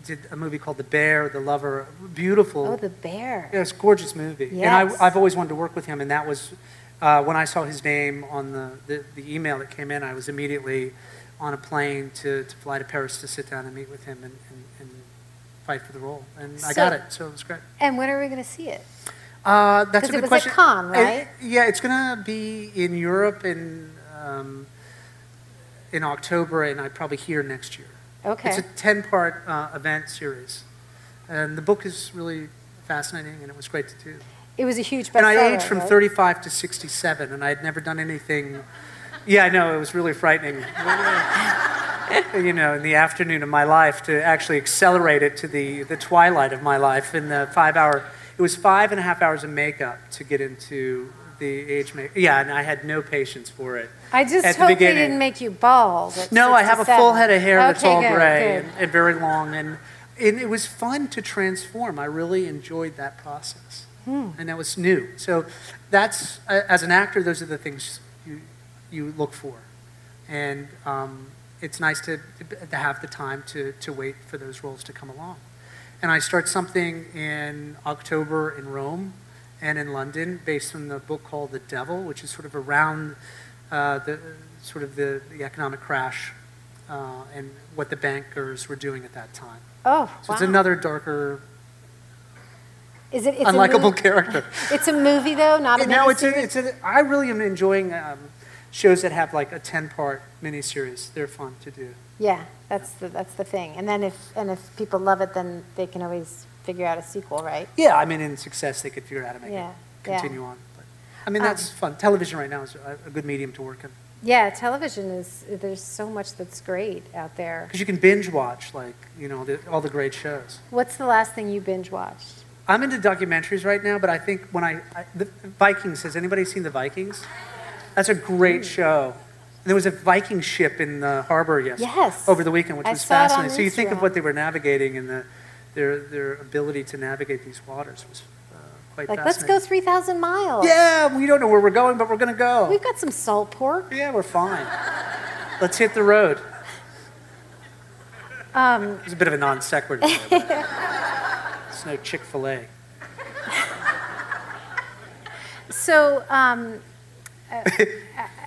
[SPEAKER 3] did a movie called The Bear, The Lover, beautiful.
[SPEAKER 2] Oh, The Bear.
[SPEAKER 3] Yeah, it's a gorgeous movie.
[SPEAKER 2] Yes.
[SPEAKER 3] And I've always wanted to work with him, and that was, when I saw his name on the email that came in, I was immediately on a plane to fly to Paris to sit down and meet with him and fight for the role. And I got it, so it was great.
[SPEAKER 2] And when are we going to see it?
[SPEAKER 3] That's a good question.
[SPEAKER 2] Because it was at Cannes, right?
[SPEAKER 3] Yeah, it's going to be in Europe in October, and I'd probably here next year.
[SPEAKER 2] Okay.
[SPEAKER 3] It's a 10-part event series. And the book is really fascinating, and it was great to do.
[SPEAKER 2] It was a huge bestseller.
[SPEAKER 3] And I aged from
[SPEAKER 2] right?
[SPEAKER 3] 35 to 67, and I had never done anything. Yeah, I know, it was really frightening. In the afternoon of my life, to actually accelerate it to the twilight of my life in the 5-hour. It was 5.5 hours of makeup to get into the age makeup. Yeah, and I had no patience for it.
[SPEAKER 2] I just hope they didn't make you bald.
[SPEAKER 3] No, I have a full head of hair that's all
[SPEAKER 2] good,
[SPEAKER 3] gray and very long, and it was fun to transform. I really enjoyed that process, and that was new. So that's, as an actor, those are the things you look for, and it's nice to have the time to wait for those roles to come along. And I start something in October in Rome and in London based on the book called The Devil, which is sort of around the economic crash and what the bankers were doing at that time.
[SPEAKER 2] Oh,
[SPEAKER 3] so it's another darker,
[SPEAKER 2] it's
[SPEAKER 3] unlikable character.
[SPEAKER 2] It's a movie, though, not a miniseries?
[SPEAKER 3] I really am enjoying shows that have like a 10-part miniseries. They're fun to do.
[SPEAKER 2] Yeah, that's the thing. And then if people love it, then they can always figure out a sequel, right?
[SPEAKER 3] Yeah, I mean, in success, they could figure out how to make it continue on. But, I mean, that's fun. Television right now is a good medium to work in.
[SPEAKER 2] Yeah, television there's so much that's great out there.
[SPEAKER 3] Because you can binge watch, all the great shows.
[SPEAKER 2] What's the last thing you binge watched?
[SPEAKER 3] I'm into documentaries right now, but I think when the Vikings, has anybody seen The Vikings? That's a great show. And there was a Viking ship in the harbor over the weekend, which was fascinating. So you think of what they were navigating and their ability to navigate these waters was quite fascinating.
[SPEAKER 2] Let's go 3,000 miles.
[SPEAKER 3] Yeah, we don't know where we're going, but we're going to go.
[SPEAKER 2] We've got some salt pork.
[SPEAKER 3] Yeah, we're fine. Let's hit the road. It was a bit of a non sequitur. It's no Chick-fil-A.
[SPEAKER 2] So,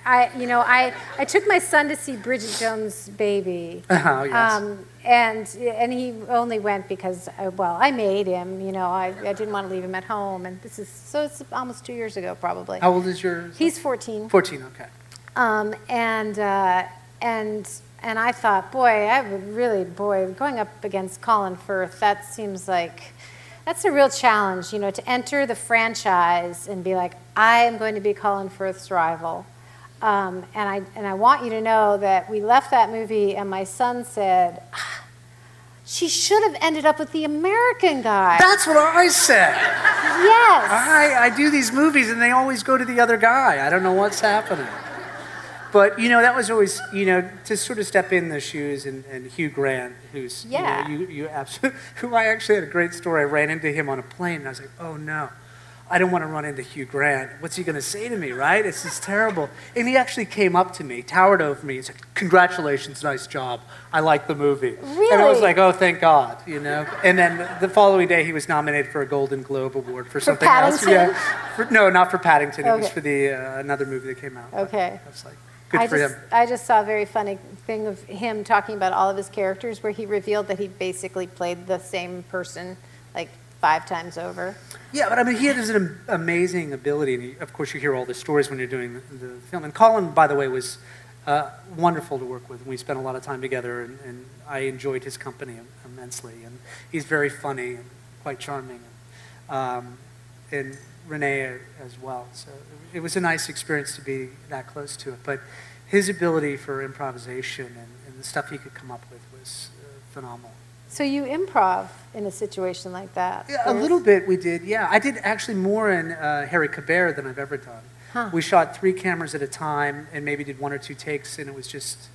[SPEAKER 2] I took my son to see Bridget Jones' Baby.
[SPEAKER 3] Oh, yes.
[SPEAKER 2] And he only went because, I made him, I didn't want to leave him at home. And it's almost 2 years ago, probably.
[SPEAKER 3] How old is yours?
[SPEAKER 2] He's 14.
[SPEAKER 3] 14, okay.
[SPEAKER 2] And I thought, going up against Colin Firth, that seems like, that's a real challenge, to enter the franchise and be like, I am going to be Colin Firth's rival. And I want you to know that we left that movie and my son said, she should have ended up with the American guy.
[SPEAKER 3] That's what I said.
[SPEAKER 2] Yes.
[SPEAKER 3] I do these movies and they always go to the other guy. I don't know what's happening. But, that was always, to sort of step in the shoes and Hugh Grant, who's, you absolutely, who I actually had a great story. I ran into him on a plane and I was like, oh no, I don't want to run into Hugh Grant. What's he going to say to me, right? This is terrible. And he actually came up to me, towered over me, and said, congratulations, nice job. I like the movie.
[SPEAKER 2] Really?
[SPEAKER 3] And I was like, oh, thank God, And then the following day he was nominated for a Golden Globe Award for something else.
[SPEAKER 2] Paddington?
[SPEAKER 3] Yeah. No, not for Paddington.
[SPEAKER 2] Okay.
[SPEAKER 3] It was for the another movie that came out.
[SPEAKER 2] Okay.
[SPEAKER 3] I was like, good for him.
[SPEAKER 2] I just saw a very funny thing of him talking about all of his characters where he revealed that he basically played the same person like 5 times over.
[SPEAKER 3] Yeah, but I mean, he has an amazing ability. And of course, you hear all the stories when you're doing the film. And Colin, by the way, was wonderful to work with. We spent a lot of time together, and I enjoyed his company immensely. And he's very funny and quite charming. And Renee as well. So it was a nice experience to be that close to it. But his ability for improvisation and the stuff he could come up with was phenomenal.
[SPEAKER 2] So you improv in a situation like that?
[SPEAKER 3] Yeah, a little bit we did, yeah. I did actually more in Harry Caber than I've ever done.
[SPEAKER 2] Huh.
[SPEAKER 3] We shot 3 cameras at a time and maybe did 1 or 2 takes, and it was just,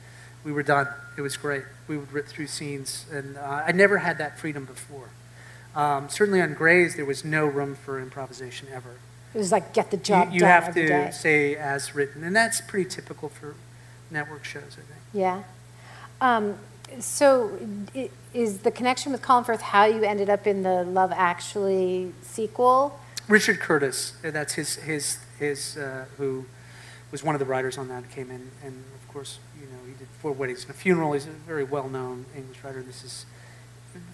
[SPEAKER 3] we were done. It was great. We would rip through scenes, and I never had that freedom before. Certainly on Grey's, there was no room for improvisation ever.
[SPEAKER 2] It was like, get the job done
[SPEAKER 3] You have
[SPEAKER 2] every
[SPEAKER 3] to
[SPEAKER 2] day.
[SPEAKER 3] say as written, and that's pretty typical for network shows, I think.
[SPEAKER 2] Yeah. So is the connection with Colin Firth how you ended up in the Love Actually sequel?
[SPEAKER 3] Richard Curtis, that's his who was one of the writers on that, came in, and of course, he did 4 Weddings and a Funeral. He's a very well-known English writer.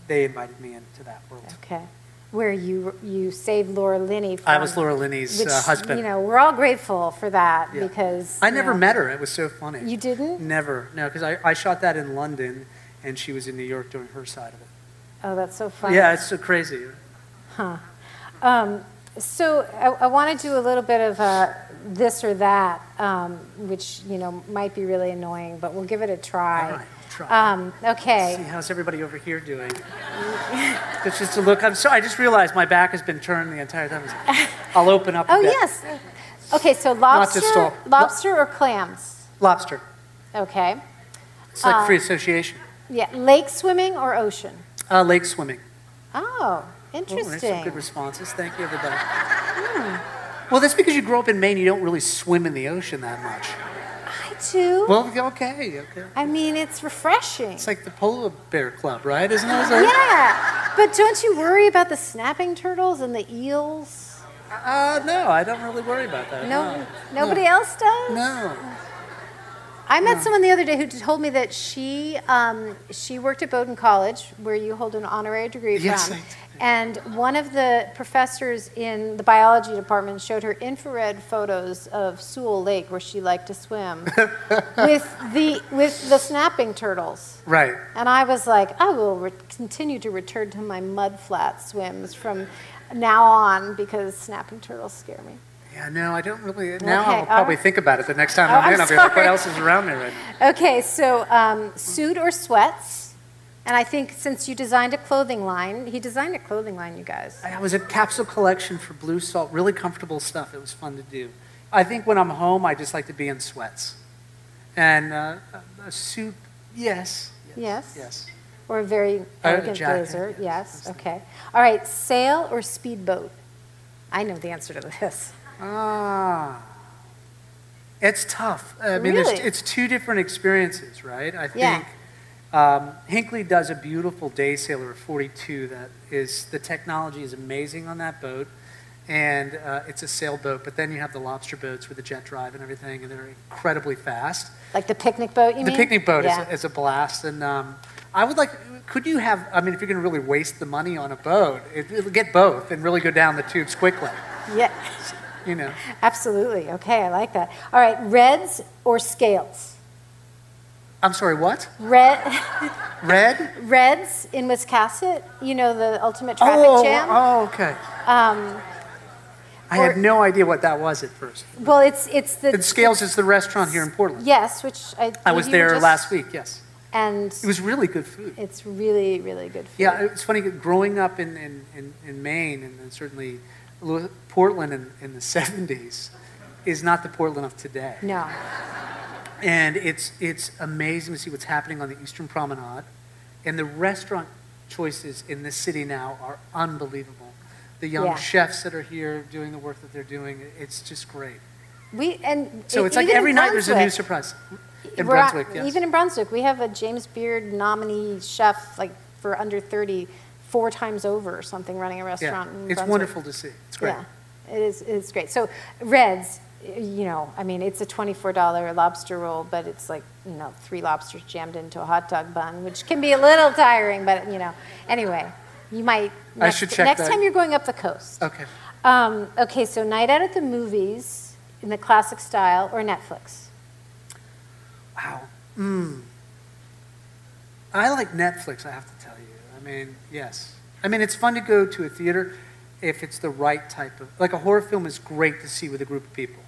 [SPEAKER 3] They invited me into that world.
[SPEAKER 2] Okay. Where you saved Laura Linney from...
[SPEAKER 3] I was Laura Linney's husband.
[SPEAKER 2] We're all grateful for that because...
[SPEAKER 3] I never met her. It was so funny.
[SPEAKER 2] You didn't?
[SPEAKER 3] Never. No, because I shot that in London, and she was in New York doing her side of it.
[SPEAKER 2] Oh, that's so funny.
[SPEAKER 3] Yeah, it's so crazy.
[SPEAKER 2] Huh. So I want to do a little bit of this or that, which, might be really annoying, but we'll give it a try.
[SPEAKER 3] All right. Try.
[SPEAKER 2] Okay.
[SPEAKER 3] See, how's everybody over here doing? It's just a look. I just realized my back has been turned the entire time. I'll open up a bit.
[SPEAKER 2] Yes. Okay, so lobster or clams?
[SPEAKER 3] Lobster.
[SPEAKER 2] Okay.
[SPEAKER 3] It's like free association.
[SPEAKER 2] Yeah. Lake swimming or ocean?
[SPEAKER 3] Lake swimming.
[SPEAKER 2] Oh, interesting.
[SPEAKER 3] There's some good responses. Thank you, everybody. Well, that's because you grow up in Maine. You don't really swim in the ocean that much.
[SPEAKER 2] I do.
[SPEAKER 3] Well, okay.
[SPEAKER 2] I mean, it's refreshing.
[SPEAKER 3] It's like the Polar Bear Club, right? Isn't it?
[SPEAKER 2] Yeah, but don't you worry about the snapping turtles and the eels?
[SPEAKER 3] No, I don't really worry about that.
[SPEAKER 2] No, nobody else does?
[SPEAKER 3] No.
[SPEAKER 2] I met someone the other day who told me that she worked at Bowdoin College, where you hold an honorary degree from.
[SPEAKER 3] Yes, I did.
[SPEAKER 2] And one of the professors in the biology department showed her infrared photos of Sewell Lake, where she liked to swim, with the snapping turtles.
[SPEAKER 3] Right.
[SPEAKER 2] And I was like, I will continue to return to my mud flat swims from now on because snapping turtles scare me.
[SPEAKER 3] Yeah, no, I don't really. Now
[SPEAKER 2] Okay,
[SPEAKER 3] I'll probably think about it the next time I'm in. I'll be like, what else is around me right now?
[SPEAKER 2] Okay, so suit or sweats? And I think since you designed a clothing line, he designed a clothing line, you guys.
[SPEAKER 3] It was a capsule collection for Blue Salt, really comfortable stuff. It was fun to do. I think when I'm home, I just like to be in sweats. And a suit, yes.
[SPEAKER 2] Yes? Or a very elegant
[SPEAKER 3] jacket,
[SPEAKER 2] blazer, yes. Okay. All right, sail or speedboat? I know the answer to this.
[SPEAKER 3] It's tough. I mean,
[SPEAKER 2] Really?
[SPEAKER 3] it's 2 different experiences, right? I
[SPEAKER 2] Yeah.
[SPEAKER 3] think Hinckley does a beautiful day sailor 42 that is, the technology is amazing on that boat. and it's a sailboat. But then you have the lobster boats with the jet drive and everything, and they're incredibly fast.
[SPEAKER 2] Like the picnic boat, you mean?
[SPEAKER 3] The picnic boat
[SPEAKER 2] Yeah.
[SPEAKER 3] is a blast, and I would like. Could you have? I mean, if you're going to really waste the money on a boat, it'll get both and really go down the tubes quickly.
[SPEAKER 2] Yeah.
[SPEAKER 3] You know.
[SPEAKER 2] Absolutely. Okay, I like that. All right, reds or scales?
[SPEAKER 3] I'm sorry, what?
[SPEAKER 2] Red.
[SPEAKER 3] Reds
[SPEAKER 2] in Wiscasset, you know, the ultimate traffic jam.
[SPEAKER 3] Oh, okay. I had no idea what that was at first.
[SPEAKER 2] Well, it's the...
[SPEAKER 3] And Scales is the restaurant here in Portland.
[SPEAKER 2] Yes, which
[SPEAKER 3] I was there last week, yes.
[SPEAKER 2] And
[SPEAKER 3] it was really good food.
[SPEAKER 2] It's really, really good food.
[SPEAKER 3] Yeah, it's funny, growing up in Maine, and certainly Portland in the 70s, is not the Portland of today.
[SPEAKER 2] No.
[SPEAKER 3] And it's amazing to see what's happening on the Eastern Promenade. And the restaurant choices in this city now are unbelievable. The young chefs that are here doing the work that they're doing, it's just great.
[SPEAKER 2] So
[SPEAKER 3] it's like every night there's a new surprise. In Brunswick, yes.
[SPEAKER 2] Even in Brunswick, we have a James Beard nominee chef, like for under 30, 4 times over or something, running a restaurant in Brunswick.
[SPEAKER 3] It's wonderful to see. It's great.
[SPEAKER 2] Yeah, it's great. So Reds, you know, I mean, it's a $24 lobster roll, but it's like, 3 lobsters jammed into a hot dog bun, which can be a little tiring, but, anyway, you might,
[SPEAKER 3] I should check
[SPEAKER 2] next
[SPEAKER 3] that.
[SPEAKER 2] time you're going up the coast.
[SPEAKER 3] Okay.
[SPEAKER 2] Okay, so night out at the movies in the classic style or Netflix?
[SPEAKER 3] Wow. I like Netflix, I have to tell you. I mean, yes. I mean, it's fun to go to a theater if it's the right type of... Like a horror film is great to see with a group of people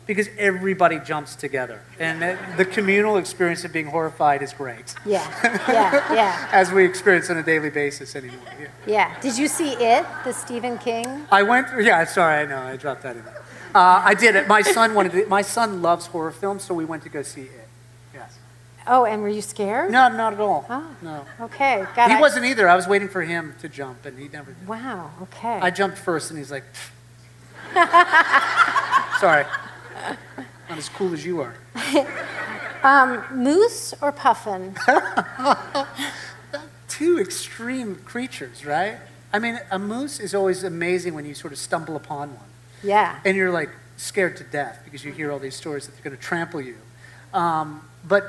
[SPEAKER 3] because everybody jumps together. And the communal experience of being horrified is great.
[SPEAKER 2] Yeah.
[SPEAKER 3] As we experience on a daily basis anymore.
[SPEAKER 2] Yeah. Did you see It, the Stephen King?
[SPEAKER 3] I went... Yeah, sorry, I know. I dropped that in there. I did it. My son loves horror films, so we went to go see It. Yes.
[SPEAKER 2] Oh, and were you scared?
[SPEAKER 3] No, not at all.
[SPEAKER 2] Oh,
[SPEAKER 3] no.
[SPEAKER 2] Okay.
[SPEAKER 3] He wasn't either. I was waiting for him to jump, and he never did.
[SPEAKER 2] Wow, okay.
[SPEAKER 3] I jumped first, and he's like, sorry. Not as cool as you are.
[SPEAKER 2] Moose or puffin?
[SPEAKER 3] Two extreme creatures, right? I mean, a moose is always amazing when you sort of stumble upon one.
[SPEAKER 2] Yeah.
[SPEAKER 3] And you're like scared to death because you hear all these stories that they're going to trample you. But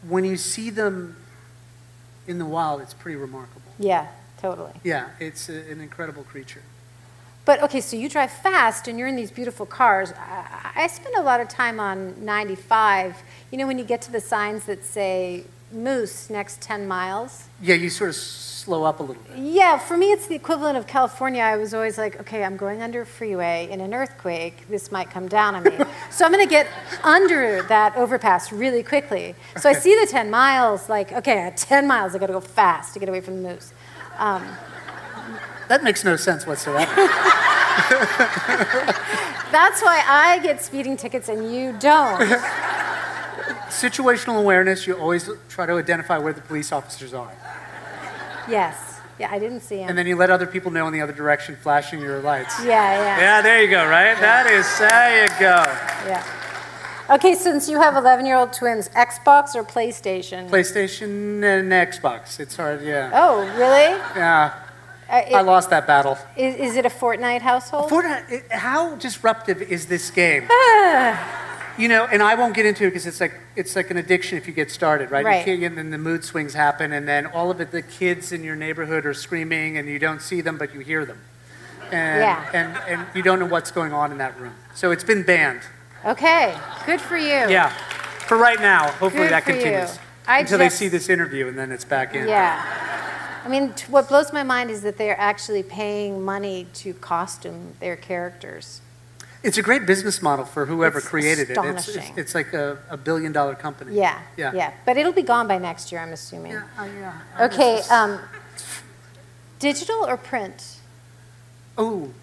[SPEAKER 3] when you see them in the wild, it's pretty remarkable.
[SPEAKER 2] Yeah, totally.
[SPEAKER 3] Yeah, it's an incredible creature.
[SPEAKER 2] But, okay, so you drive fast and you're in these beautiful cars. I spend a lot of time on 95. You know when you get to the signs that say Moose next 10 miles?
[SPEAKER 3] Yeah, you sort of slow up a little bit.
[SPEAKER 2] Yeah, for me it's the equivalent of California. I was always like, okay, I'm going under a freeway in an earthquake. This might come down on me. So I'm going to get under that overpass really quickly. So I see the 10 miles, like, okay, at 10 miles I got to go fast to get away from the moose.
[SPEAKER 3] That makes no sense whatsoever.
[SPEAKER 2] That's why I get speeding tickets and you don't.
[SPEAKER 3] Situational awareness, you always try to identify where the police officers are.
[SPEAKER 2] Yes. Yeah, I didn't see him.
[SPEAKER 3] And then you let other people know in the other direction, flashing your lights.
[SPEAKER 2] Yeah.
[SPEAKER 3] Yeah, there you go, right?
[SPEAKER 2] Yeah.
[SPEAKER 3] There you go.
[SPEAKER 2] Yeah. Okay, since you have 11-year-old twins, Xbox or PlayStation?
[SPEAKER 3] PlayStation and Xbox. It's hard, yeah.
[SPEAKER 2] Oh, really?
[SPEAKER 3] Yeah. I lost that battle.
[SPEAKER 2] Is it a Fortnite household?
[SPEAKER 3] Fortnite, how disruptive is this game? You know, and I won't get into it because it's like an addiction if you get started, right?
[SPEAKER 2] Right.
[SPEAKER 3] And then the mood swings happen, and then all of it, the kids in your neighborhood are screaming, and you don't see them, but you hear them. And you don't know what's going on in that room. So it's been banned.
[SPEAKER 2] Okay, good for you.
[SPEAKER 3] Yeah, for right now. Hopefully
[SPEAKER 2] Good
[SPEAKER 3] that
[SPEAKER 2] for
[SPEAKER 3] continues.
[SPEAKER 2] you.
[SPEAKER 3] Until they see this interview, and then it's back in.
[SPEAKER 2] Yeah. I mean, what blows my mind is that they're actually paying money to costume their characters.
[SPEAKER 3] It's a great business model for whoever
[SPEAKER 2] It's
[SPEAKER 3] created
[SPEAKER 2] astonishing.
[SPEAKER 3] it. It's like a $1 billion company.
[SPEAKER 2] Yeah. But it'll be gone by next year, I'm assuming.
[SPEAKER 3] Yeah.
[SPEAKER 2] Okay, digital or print?
[SPEAKER 3] Oh,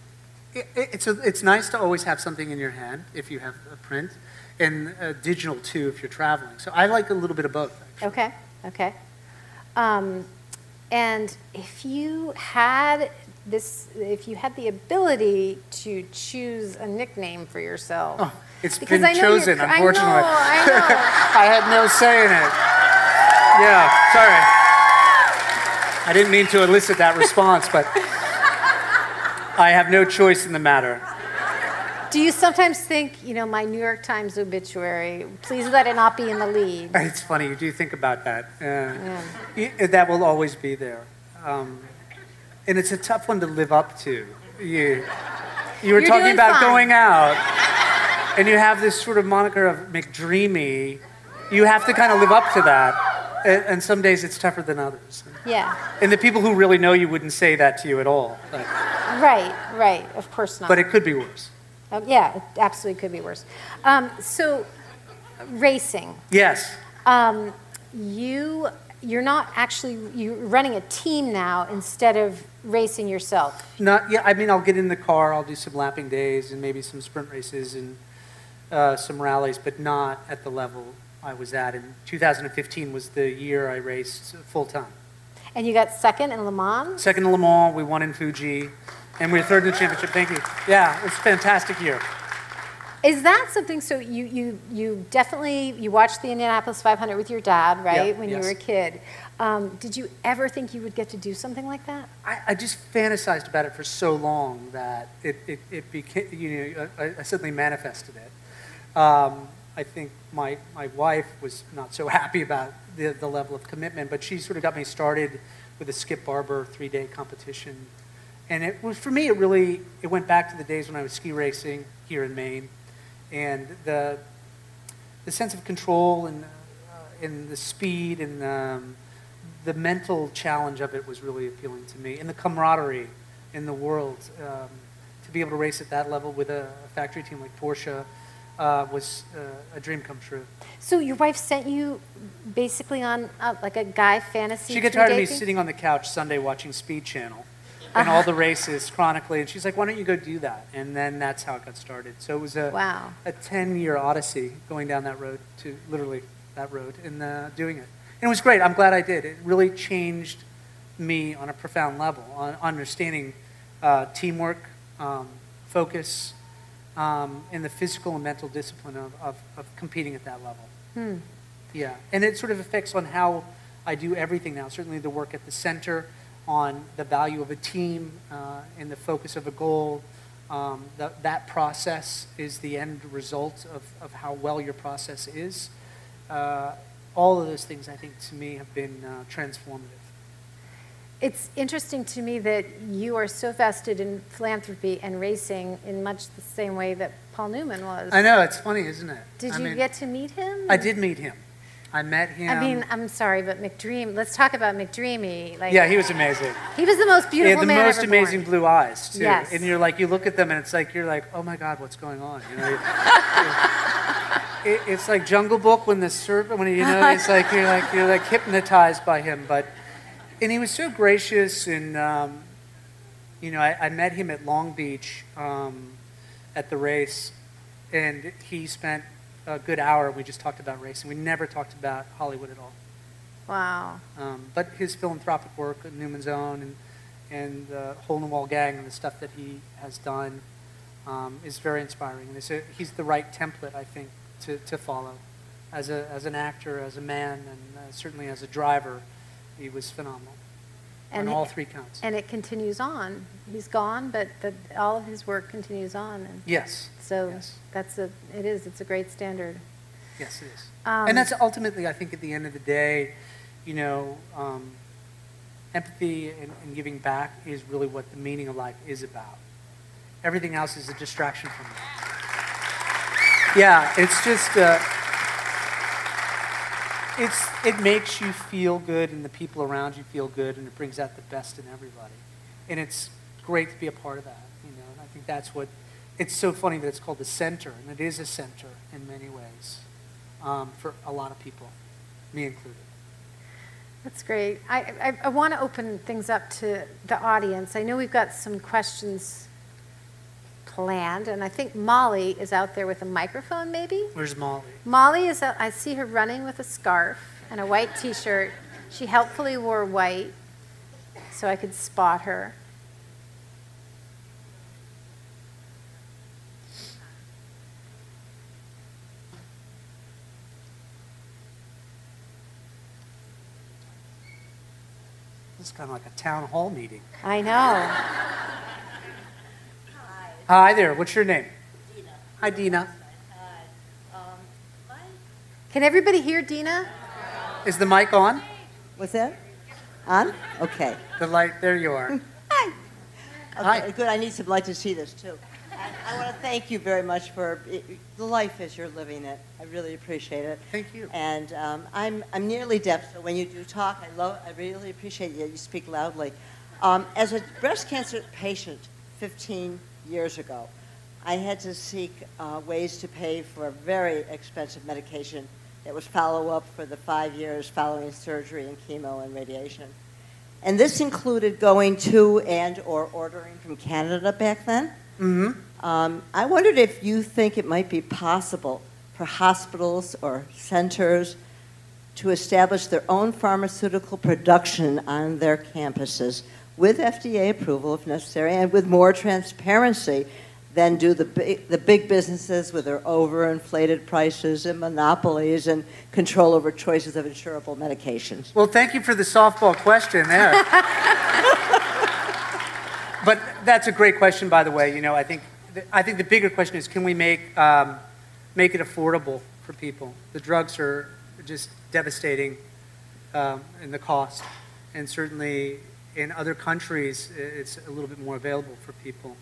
[SPEAKER 3] it's nice to always have something in your hand if you have a print, and digital too if you're traveling. So I like a little bit of both, actually.
[SPEAKER 2] Okay. And if you had the ability to choose a nickname for yourself.
[SPEAKER 3] Oh, it's
[SPEAKER 2] because
[SPEAKER 3] been chosen, unfortunately.
[SPEAKER 2] I know.
[SPEAKER 3] I had no say in it. Yeah, sorry. I didn't mean to elicit that response, but I have no choice in the matter.
[SPEAKER 2] Do you sometimes think, my New York Times obituary, please let it not be in the lead?
[SPEAKER 3] It's funny, you do think about that. That will always be there. And it's a tough one to live up to. You were talking about going out, and you have this sort of moniker of McDreamy. You have to kind of live up to that. And some days it's tougher than others.
[SPEAKER 2] Yeah.
[SPEAKER 3] And the people who really know you wouldn't say that to you at all. But,
[SPEAKER 2] right. Of course not.
[SPEAKER 3] But it could be worse.
[SPEAKER 2] Yeah, it absolutely could be worse. So, racing.
[SPEAKER 3] Yes.
[SPEAKER 2] You're not actually, you're running a team now instead of racing yourself.
[SPEAKER 3] I'll get in the car, I'll do some lapping days and maybe some sprint races and some rallies, but not at the level I was at. And 2015 was the year I raced full time.
[SPEAKER 2] And you got second in Le Mans?
[SPEAKER 3] Second in Le Mans, we won in Fuji, and we were third in the championship. Thank you. Yeah, it was a fantastic year.
[SPEAKER 2] Is that something, so you definitely, you watched the Indianapolis 500 with your dad, right, when you were a kid. Did you ever think you would get to do something like that?
[SPEAKER 3] I just fantasized about it for so long that it became, I suddenly manifested it. I think my wife was not so happy about the level of commitment, but she sort of got me started with a Skip Barber 3-day competition. And it was, for me, it went back to the days when I was ski racing here in Maine. And the sense of control and the speed and the mental challenge of it was really appealing to me. And the camaraderie in the world, to be able to race at that level with a factory team like Porsche was a dream come true.
[SPEAKER 2] So your wife sent you basically on like a guy fantasy?
[SPEAKER 3] She got tired of me sitting on the couch Sunday watching Speed Channel and all the races chronically, and she's like, why don't you go do that? And then that's how it got started. So it was a 10-year odyssey going down that road, to literally that road, and doing it. And it was great. I'm glad I did. It really changed me on a profound level, on understanding teamwork, focus, and the physical and mental discipline of competing at that level. Yeah, and it sort of affects on how I do everything now. Certainly the work at the center, on the value of a team and the focus of a goal. That process is the end result of how well your process is. All of those things, I think, to me, have been transformative.
[SPEAKER 2] It's interesting to me that you are so vested in philanthropy and racing in much the same way that Paul Newman was.
[SPEAKER 3] I know, it's funny, isn't it?
[SPEAKER 2] Did you get to meet him?
[SPEAKER 3] I did meet him. I met him.
[SPEAKER 2] I mean, I'm sorry, but let's talk about McDreamy.
[SPEAKER 3] Yeah, he was amazing.
[SPEAKER 2] He was the most beautiful man ever born.
[SPEAKER 3] He had the most amazing blue eyes, too.
[SPEAKER 2] Yes.
[SPEAKER 3] And you look at them and it's like, you're like, oh my God, what's going on? It's like Jungle Book when the serpent, it's like, you're like hypnotized by him. And he was so gracious, and I met him at Long Beach at the race, and he spent a good hour. We just talked about racing. We never talked about Hollywood at all.
[SPEAKER 2] Wow.
[SPEAKER 3] But his philanthropic work at Newman's Own and the Hole in the Wall Gang and the stuff that he has done is very inspiring. And he's the right template, I think, to follow as an actor, as a man, and certainly as a driver. He was phenomenal on all three counts. And
[SPEAKER 2] it continues on. He's gone, but all of his work continues on. And
[SPEAKER 3] yes.
[SPEAKER 2] So
[SPEAKER 3] yes.
[SPEAKER 2] It's a great standard.
[SPEAKER 3] Yes, it is. And that's ultimately, I think, at the end of the day, empathy and giving back is really what the meaning of life is about. Everything else is a distraction from that. Yeah, it's just... It makes you feel good, and the people around you feel good, and it brings out the best in everybody. And it's great to be a part of that, And I think that's what, it's so funny that it's called the center, and it is a center in many ways for a lot of people, me included.
[SPEAKER 2] That's great. I want to open things up to the audience. I know we've got some questions planned, and I think Molly is out there with a microphone, maybe?
[SPEAKER 3] Where's Molly?
[SPEAKER 2] Molly is I see her running with a scarf and a white t-shirt. She helpfully wore white so I could spot her.
[SPEAKER 3] This is kind of like a town hall meeting.
[SPEAKER 2] I know.
[SPEAKER 3] Hi there. What's your name? Dina. Hi, Dina.
[SPEAKER 2] Can everybody hear Dina?
[SPEAKER 3] Is the mic on?
[SPEAKER 4] What's that? On? Okay.
[SPEAKER 3] The light. There you are.
[SPEAKER 4] Hi. Okay,
[SPEAKER 3] Hi.
[SPEAKER 4] good. I need some light to see this, too. And I want to thank you very much for the life as you're living it. I really appreciate it.
[SPEAKER 3] Thank you.
[SPEAKER 4] And I'm nearly deaf, so when you do talk, I really appreciate that you speak loudly. As a breast cancer patient 15 years ago, I had to seek ways to pay for a very expensive medication that was follow-up for the 5 years following surgery and chemo and radiation. And this included going to and/or ordering from Canada back then. Mm-hmm. I wondered if you think it might be possible for hospitals or centers to establish their own pharmaceutical production on their campuses with FDA approval if necessary and with more transparency than do the big businesses with their overinflated prices and monopolies and control over choices of insurable medications.
[SPEAKER 3] Well, thank you for the softball question there. But that's a great question, by the way. You know, I think the bigger question is, can we make it affordable for people? The drugs are just devastating in the cost, and certainly in other countries, it's a little bit more available for people.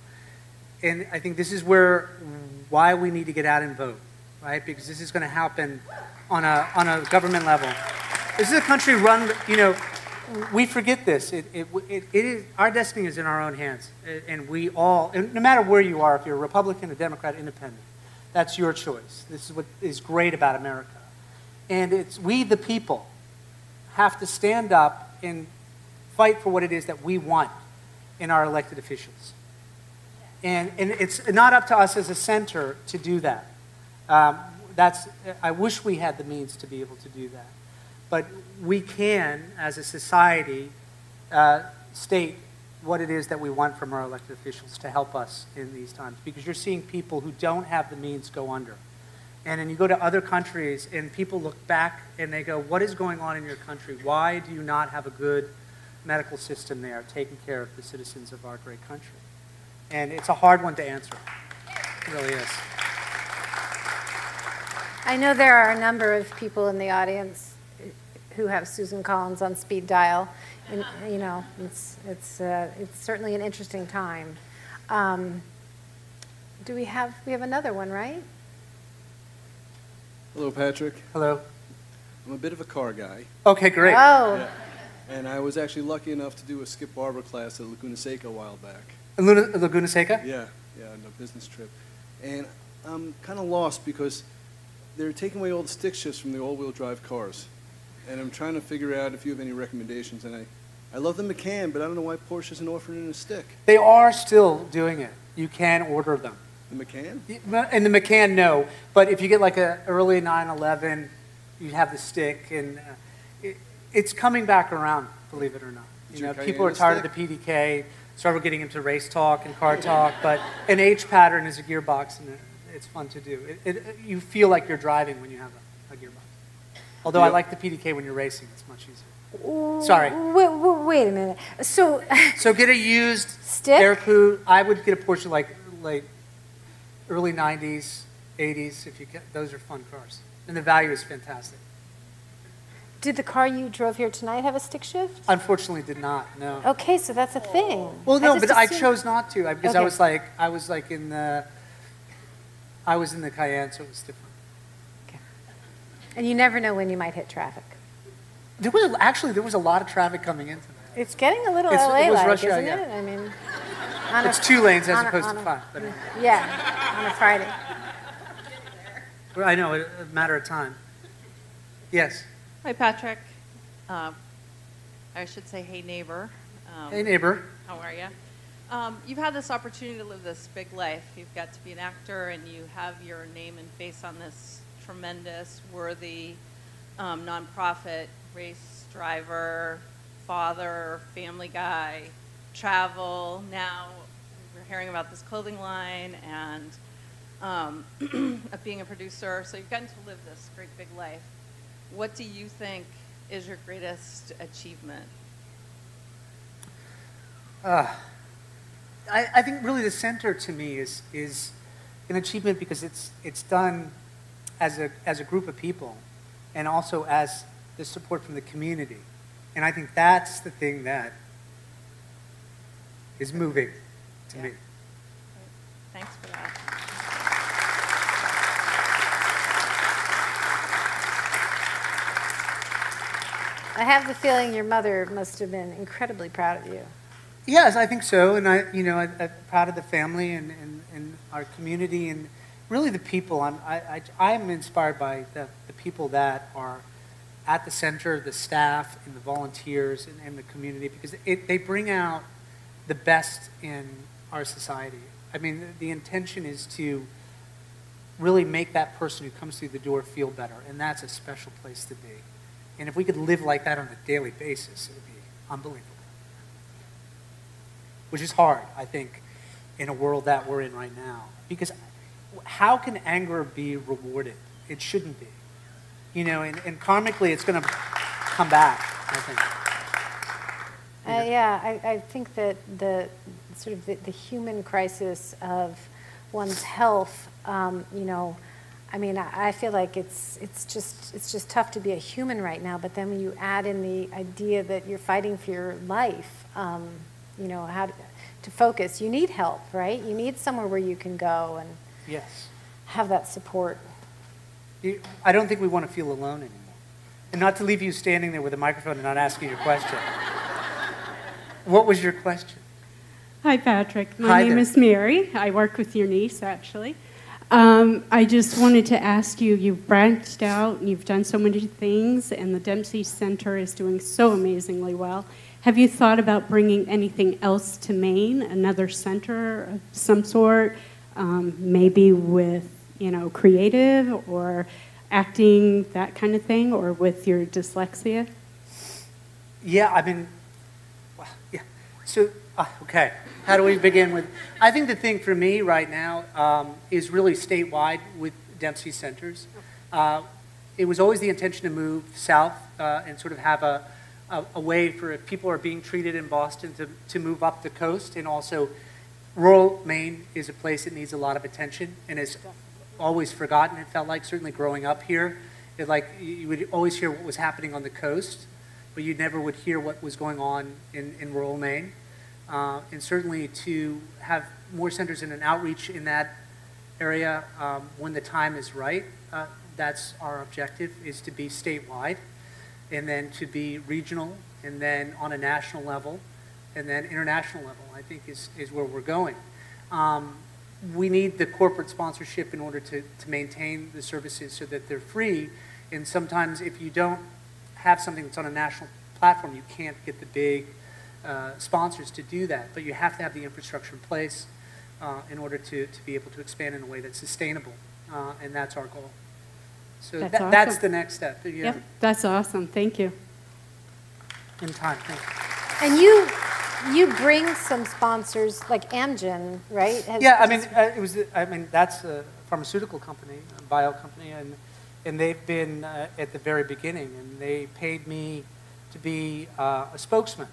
[SPEAKER 3] And I think this is why we need to get out and vote, right? Because this is going to happen on a government level. This is a country run, you know, we forget this. It is, our destiny is in our own hands. And we all, and no matter where you are, if you're a Republican, a Democrat, Independent, that's your choice. This is what is great about America. And it's we, the people, have to stand up and fight for what it is that we want in our elected officials. And it's not up to us as a center to do that. I wish we had the means to be able to do that. But we can, as a society, state what it is that we want from our elected officials to help us in these times. Because you're seeing people who don't have the means go under. And then you go to other countries and people look back and they go, what is going on in your country? Why do you not have a good medical system there taking care of the citizens of our great country? And it's a hard one to answer. It really is.
[SPEAKER 2] I know there are a number of people in the audience who have Susan Collins on speed dial. And, you know, it's certainly an interesting time. We have another one, right?
[SPEAKER 5] Hello, Patrick.
[SPEAKER 3] Hello.
[SPEAKER 5] I'm a bit of a car guy.
[SPEAKER 3] Okay, great.
[SPEAKER 2] Oh.
[SPEAKER 5] Yeah. And I was actually lucky enough to do a Skip Barber class at Laguna Seca a while back.
[SPEAKER 3] Laguna Seca?
[SPEAKER 5] Yeah, on a business trip. And I'm kind of lost because they're taking away all the stick shifts from the all-wheel drive cars. And I'm trying to figure out if you have any recommendations. And I love the Macan, but I don't know why Porsche isn't offering it a stick.
[SPEAKER 3] They are still doing it. You can order them.
[SPEAKER 5] The Macan?
[SPEAKER 3] And the Macan, no. But if you get like an early 911, you have the stick. And it's coming back around, believe it or not. You know, people are tired of the PDK. Started getting into race talk and car talk, but an H pattern is a gearbox, and it's fun to do. You feel like you're driving when you have a gearbox. Although I like the PDK when you're racing; it's much easier. Sorry.
[SPEAKER 2] Wait a minute. So
[SPEAKER 3] get a used
[SPEAKER 2] stick?
[SPEAKER 3] Aircoupe. I would get a Porsche like early '90s, '80s. If you get those, are fun cars, and the value is fantastic.
[SPEAKER 2] Did the car you drove here tonight have a stick shift?
[SPEAKER 3] Unfortunately, did not. No.
[SPEAKER 2] Okay, so that's a thing.
[SPEAKER 3] Well, no, but I chose not to because
[SPEAKER 2] Okay.
[SPEAKER 3] I was in the Cayenne, so it was different.
[SPEAKER 2] Okay. And you never know when you might hit traffic.
[SPEAKER 3] There was a lot of traffic coming in tonight.
[SPEAKER 2] It's getting a little
[SPEAKER 3] It was
[SPEAKER 2] LA-like,
[SPEAKER 3] rush hour,
[SPEAKER 2] isn't
[SPEAKER 3] yeah.
[SPEAKER 2] it? I mean,
[SPEAKER 3] It's 2 lanes as opposed to 5. But
[SPEAKER 2] yeah, on a Friday.
[SPEAKER 3] I know, a matter of time. Yes.
[SPEAKER 6] Hi, Patrick. I should say, hey, neighbor.
[SPEAKER 3] Hey, neighbor.
[SPEAKER 6] How are you? You've had this opportunity to live this big life. You've got to be an actor, and you have your name and face on this tremendous, worthy nonprofit, race driver, father, family guy, travel. Now we're hearing about this clothing line and of being a producer. So you've gotten to live this great big life. What do you think is your greatest achievement?
[SPEAKER 3] I think really the center to me is an achievement because it's done as a group of people and also as the support from the community. And I think that's the thing that is moving to me.
[SPEAKER 6] Thanks for that.
[SPEAKER 2] I have the feeling your mother must have been incredibly proud of you.
[SPEAKER 3] Yes, I think so, and I'm proud of the family and our community and really the people. I'm inspired by the people that are at the center, the staff and the volunteers and the community, because they bring out the best in our society. I mean, the intention is to really make that person who comes through the door feel better, and that's a special place to be. And if we could live like that on a daily basis, it would be unbelievable. Which is hard, I think, in a world that we're in right now. Because how can anger be rewarded? It shouldn't be. And karmically, it's going to come back, I think.
[SPEAKER 2] I think that the sort of the human crisis of one's health, I mean, I feel like it's just tough to be a human right now. But then when you add in the idea that you're fighting for your life, how to focus, you need help, right? You need somewhere where you can go and
[SPEAKER 3] yes,
[SPEAKER 2] have that support.
[SPEAKER 3] I don't think we want to feel alone anymore. And not to leave you standing there with a microphone and not asking your question. What was your question?
[SPEAKER 7] Hi, Patrick.
[SPEAKER 3] Hi
[SPEAKER 7] My name
[SPEAKER 3] there.
[SPEAKER 7] is Mary. I work with your niece, actually. I just wanted to ask you, you've branched out and you've done so many things, and the Dempsey Center is doing so amazingly well. Have you thought about bringing anything else to Maine, another center of some sort, maybe with, creative or acting, that kind of thing, or with your dyslexia?
[SPEAKER 3] Yeah, I mean, well, yeah. So, okay, how do we begin with? I think the thing for me right now is really statewide with Dempsey Centers. It was always the intention to move south and sort of have a way for if people are being treated in Boston to move up the coast, and also rural Maine is a place that needs a lot of attention and is always forgotten. It felt like, certainly growing up here, you would always hear what was happening on the coast, but you never would hear what was going on in rural Maine. And certainly to have more centers and an outreach in that area when the time is right, that's our objective, is to be statewide, and then to be regional, and then on a national level, and then international level, I think is where we're going. We need the corporate sponsorship in order to maintain the services so that they're free, and sometimes if you don't have something that's on a national platform, you can't get the big sponsors to do that, but you have to have the infrastructure in place in order to be able to expand in a way that's sustainable, and that's our goal. So
[SPEAKER 7] That's
[SPEAKER 3] that's
[SPEAKER 7] awesome.
[SPEAKER 3] the next step. Yeah.
[SPEAKER 7] Yep, that's awesome. Thank you.
[SPEAKER 3] In time, thank you.
[SPEAKER 2] And you bring some sponsors like Amgen, right?
[SPEAKER 3] Yeah, I mean, that's a pharmaceutical company, a bio company, and they've been at the very beginning, and they paid me to be a spokesman.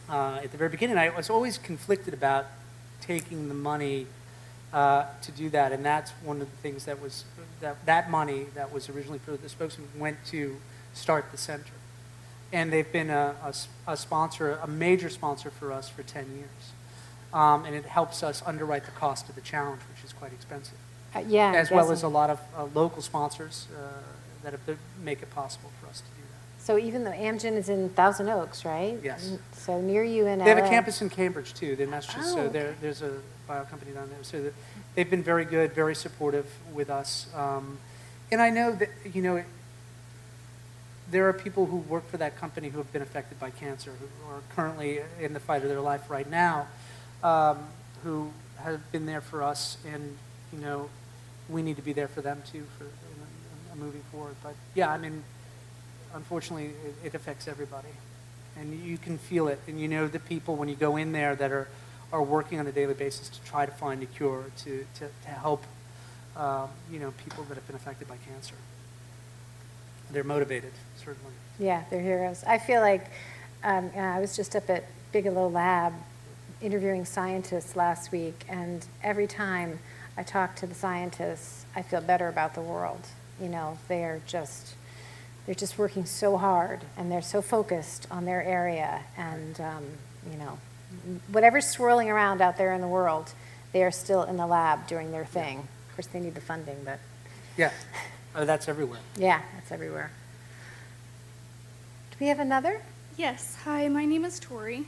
[SPEAKER 3] At the very beginning, I was always conflicted about taking the money to do that, and that's one of the things that was, that money that was originally for the spokesman went to start the center. And they've been a sponsor, a major sponsor for us for 10 years. And it helps us underwrite the cost of the challenge, which is quite expensive.
[SPEAKER 2] Yeah.
[SPEAKER 3] As well as a lot of local sponsors that make it possible for us to do that.
[SPEAKER 2] So even though Amgen is in Thousand Oaks, right?
[SPEAKER 3] Yes.
[SPEAKER 2] So near you in LA.
[SPEAKER 3] They have a campus in Cambridge, too. Then that's just,
[SPEAKER 2] Oh, okay.
[SPEAKER 3] there's a bio company down there. So they've been very good, very supportive with us. And I know that, there are people who work for that company who have been affected by cancer, who are currently in the fight of their life right now, who have been there for us, and we need to be there for them too, for moving forward. But yeah, I mean, unfortunately, it affects everybody, and you can feel it, and the people when you go in there that are working on a daily basis to try to find a cure, to help people that have been affected by cancer. They're motivated, certainly.
[SPEAKER 2] Yeah, they're heroes. I feel like I was just up at Bigelow Lab interviewing scientists last week, and every time I talk to the scientists, I feel better about the world. You know, they're just working so hard, and they're so focused on their area, and you know, whatever's swirling around out there in the world, they are still in the lab doing their thing. Of course, they need the funding, but
[SPEAKER 3] Yeah, that's everywhere.
[SPEAKER 2] yeah, that's everywhere. Do we have another?
[SPEAKER 8] Yes. Hi, my name is Tori.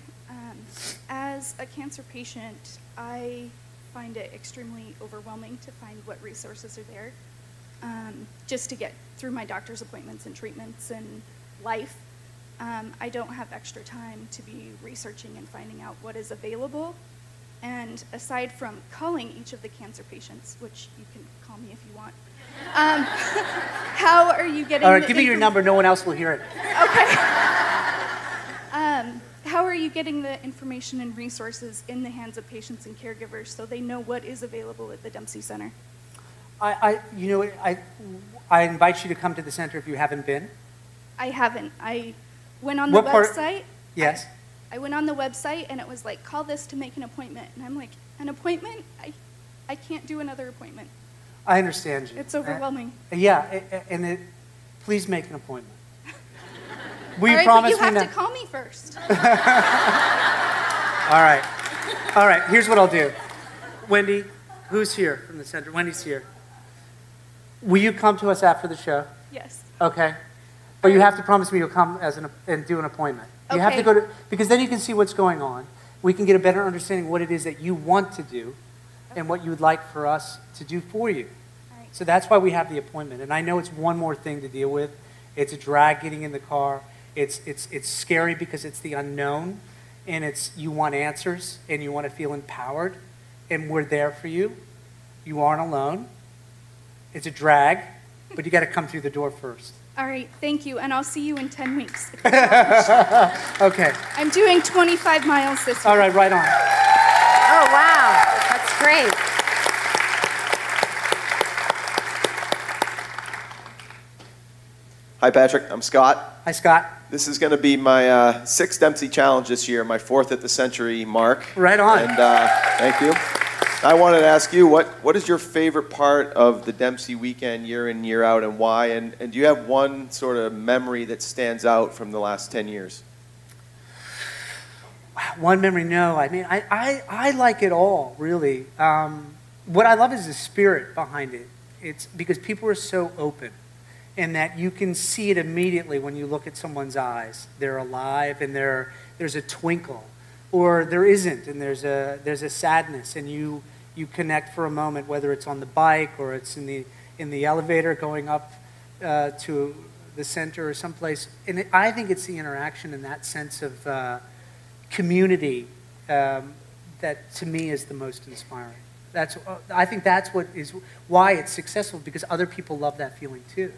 [SPEAKER 8] As a cancer patient, I find it extremely overwhelming to find what resources are there just to get through my doctor's appointments and treatments and life. I don't have extra time to be researching and finding out what is available. And aside from calling each of the cancer patients, which you can call me if you want, how are you getting
[SPEAKER 3] All right, give me your number. No one else will hear it.
[SPEAKER 8] Okay. How are you getting the information and resources in the hands of patients and caregivers so they know what is available at the Dempsey Center?
[SPEAKER 3] I invite you to come to the center if you haven't been.
[SPEAKER 8] I haven't. I went on the website.
[SPEAKER 3] Yes.
[SPEAKER 8] I went on the website and it was like, call this to make an appointment. And I'm like, an appointment? I can't do another appointment.
[SPEAKER 3] I understand you.
[SPEAKER 8] It's overwhelming.
[SPEAKER 3] Please make an appointment. Will
[SPEAKER 8] All
[SPEAKER 3] you
[SPEAKER 8] right,
[SPEAKER 3] promise
[SPEAKER 8] but you
[SPEAKER 3] me
[SPEAKER 8] have to call me first.
[SPEAKER 3] All right. All right, here's what I'll do. Wendy, who's here from the center? Wendy's here. Will you come to us after the show?
[SPEAKER 8] Yes.
[SPEAKER 3] Okay. But you have to promise me you'll come and do an appointment. You have to go to, because then you can see what's going on. We can get a better understanding of what it is that you want to do and what you would like for us to do for you.
[SPEAKER 8] All right.
[SPEAKER 3] So that's why we have the appointment. And I know it's one more thing to deal with. It's a drag getting in the car. It's scary because it's the unknown, and you want answers, and you want to feel empowered, and we're there for you. You aren't alone. It's a drag, but you got to come through the door first.
[SPEAKER 8] All right, thank you, and I'll see you in 10 weeks.
[SPEAKER 3] Okay.
[SPEAKER 8] I'm doing 25 miles this week.
[SPEAKER 3] All right, right on.
[SPEAKER 2] Oh, wow. That's great.
[SPEAKER 9] Hi, Patrick. I'm Scott.
[SPEAKER 3] Hi, Scott.
[SPEAKER 9] This is going to be my sixth Dempsey Challenge this year, my fourth at the century mark.
[SPEAKER 3] Right on.
[SPEAKER 9] And thank you. I wanted to ask you, what is your favorite part of the Dempsey weekend year in, year out, and why? And do you have one sort of memory that stands out from the last 10 years?
[SPEAKER 3] One memory, no. I mean, I like it all, really. What I love is the spirit behind it. It's because people are so open, and that you can see it immediately when you look at someone's eyes. They're alive, and there's a twinkle, or there isn't, and there's a sadness, and you connect for a moment, whether it's on the bike or it's in the elevator going up to the center or someplace. And I think it's the interaction and that sense of community that to me is the most inspiring. I think that's why it's successful, because other people love that feeling too.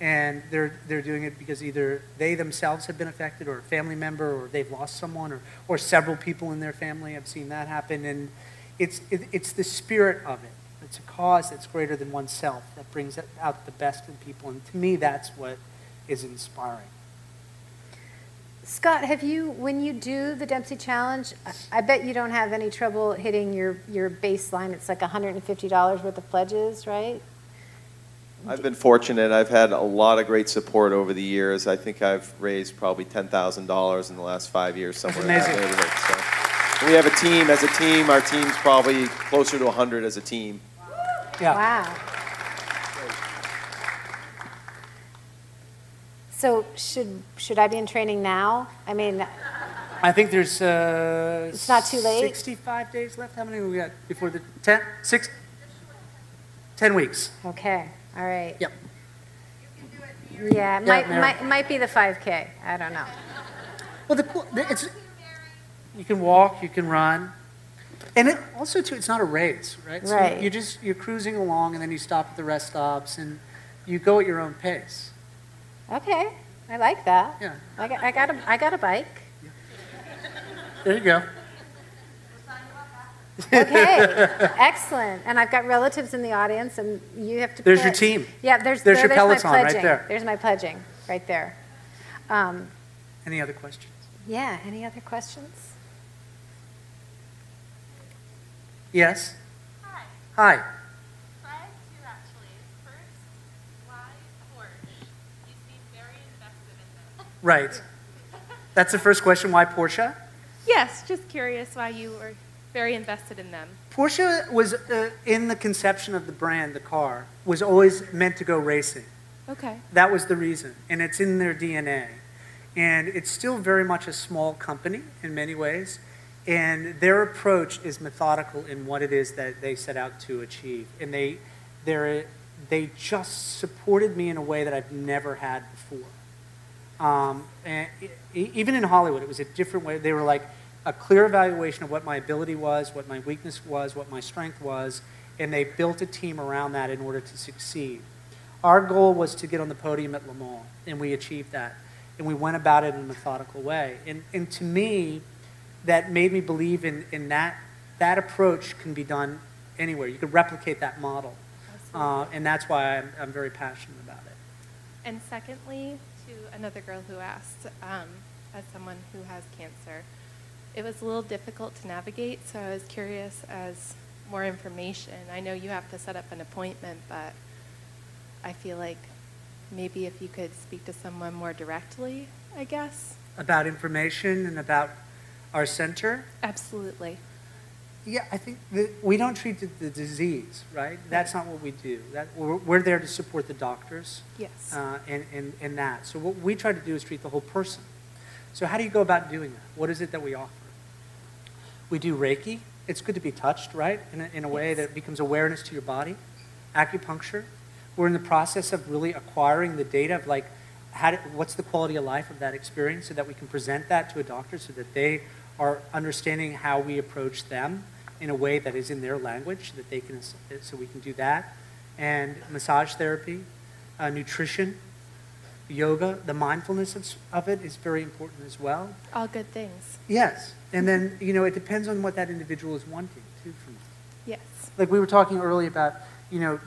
[SPEAKER 3] And they're doing it because either they themselves have been affected, or a family member, or they've lost someone, or several people in their family. I've seen that happen. And it's the spirit of it. It's a cause that's greater than oneself that brings out the best in people. And to me, that's what is inspiring.
[SPEAKER 2] Scott, when you do the Dempsey Challenge, I bet you don't have any trouble hitting your baseline. It's like $150 worth of pledges, right?
[SPEAKER 9] I've been fortunate. I've had a lot of great support over the years. I think I've raised probably $10,000 in the last 5 years, somewhere in that neighborhood. So we have a team. As a team, our team's probably closer to 100 as a team.
[SPEAKER 3] Yeah.
[SPEAKER 2] Wow. So should I be in training now? I mean,
[SPEAKER 3] I think there's
[SPEAKER 2] it's not too late.
[SPEAKER 3] 65 days left. How many have we got before the 10? 10 weeks.
[SPEAKER 2] Okay. All right.
[SPEAKER 3] Yep.
[SPEAKER 2] Yeah, it might be the 5K. I don't know.
[SPEAKER 3] Well, you can walk, you can run, and also too, it's not a race, right? So
[SPEAKER 2] Right.
[SPEAKER 3] you're cruising along, and then you stop at the rest stops, and you go at your own pace.
[SPEAKER 2] Okay, I like that.
[SPEAKER 3] Yeah.
[SPEAKER 2] I got a bike.
[SPEAKER 3] There you go.
[SPEAKER 2] Okay, excellent. And I've got relatives in the audience, and you have to.
[SPEAKER 3] There's your team.
[SPEAKER 2] Yeah, there's
[SPEAKER 3] your
[SPEAKER 2] my
[SPEAKER 3] Peloton right
[SPEAKER 2] pledging.
[SPEAKER 3] there.
[SPEAKER 2] There's my pledging right there.
[SPEAKER 3] Any other questions?
[SPEAKER 2] Yeah. Any other questions?
[SPEAKER 3] Yes?
[SPEAKER 10] Hi.
[SPEAKER 3] Hi.
[SPEAKER 10] So I have two actually. First, why Porsche? You seem very invested in them.
[SPEAKER 3] Right. That's the first question. Why Porsche?
[SPEAKER 10] Yes, just curious why you were very invested in them.
[SPEAKER 3] Porsche was, in the conception of the brand, the car, was always meant to go racing.
[SPEAKER 10] Okay.
[SPEAKER 3] That was the reason. And it's in their DNA. And it's still very much a small company in many ways. And their approach is methodical in what it is that they set out to achieve. And they just supported me in a way that I've never had before. And even in Hollywood, it was a different way. They were like a clear evaluation of what my ability was, what my weakness was, what my strength was, and they built a team around that in order to succeed. Our goal was to get on the podium at Le Mans, and we achieved that. And we went about it in a methodical way. And to me, that made me believe in that approach can be done anywhere. You could replicate that model. And that's why I'm very passionate about it.
[SPEAKER 10] And secondly, to another girl who asked, as someone who has cancer, it was a little difficult to navigate, so I was curious as more information. I know you have to set up an appointment, but I feel like maybe if you could speak to someone more directly, I guess.
[SPEAKER 3] About information and about our center?
[SPEAKER 10] Absolutely.
[SPEAKER 3] Yeah, I think we don't treat the disease, right? That's not what we do. We're there to support the doctors.
[SPEAKER 10] Yes.
[SPEAKER 3] In that. So what we try to do is treat the whole person. So how do you go about doing that? What is it that we offer? We do Reiki. It's good to be touched, right? In a way that becomes awareness to your body. Acupuncture. We're in the process of really acquiring the data of like, what's the quality of life of that experience so that we can present that to a doctor so that they are understanding how we approach them in a way that is in their language, that they can, so we can do that. And massage therapy, nutrition, yoga, the mindfulness of it is very important as well.
[SPEAKER 10] All good things.
[SPEAKER 3] Yes. And then, it depends on what that individual is wanting, too, from us.
[SPEAKER 10] Yes.
[SPEAKER 3] Like we were talking earlier about,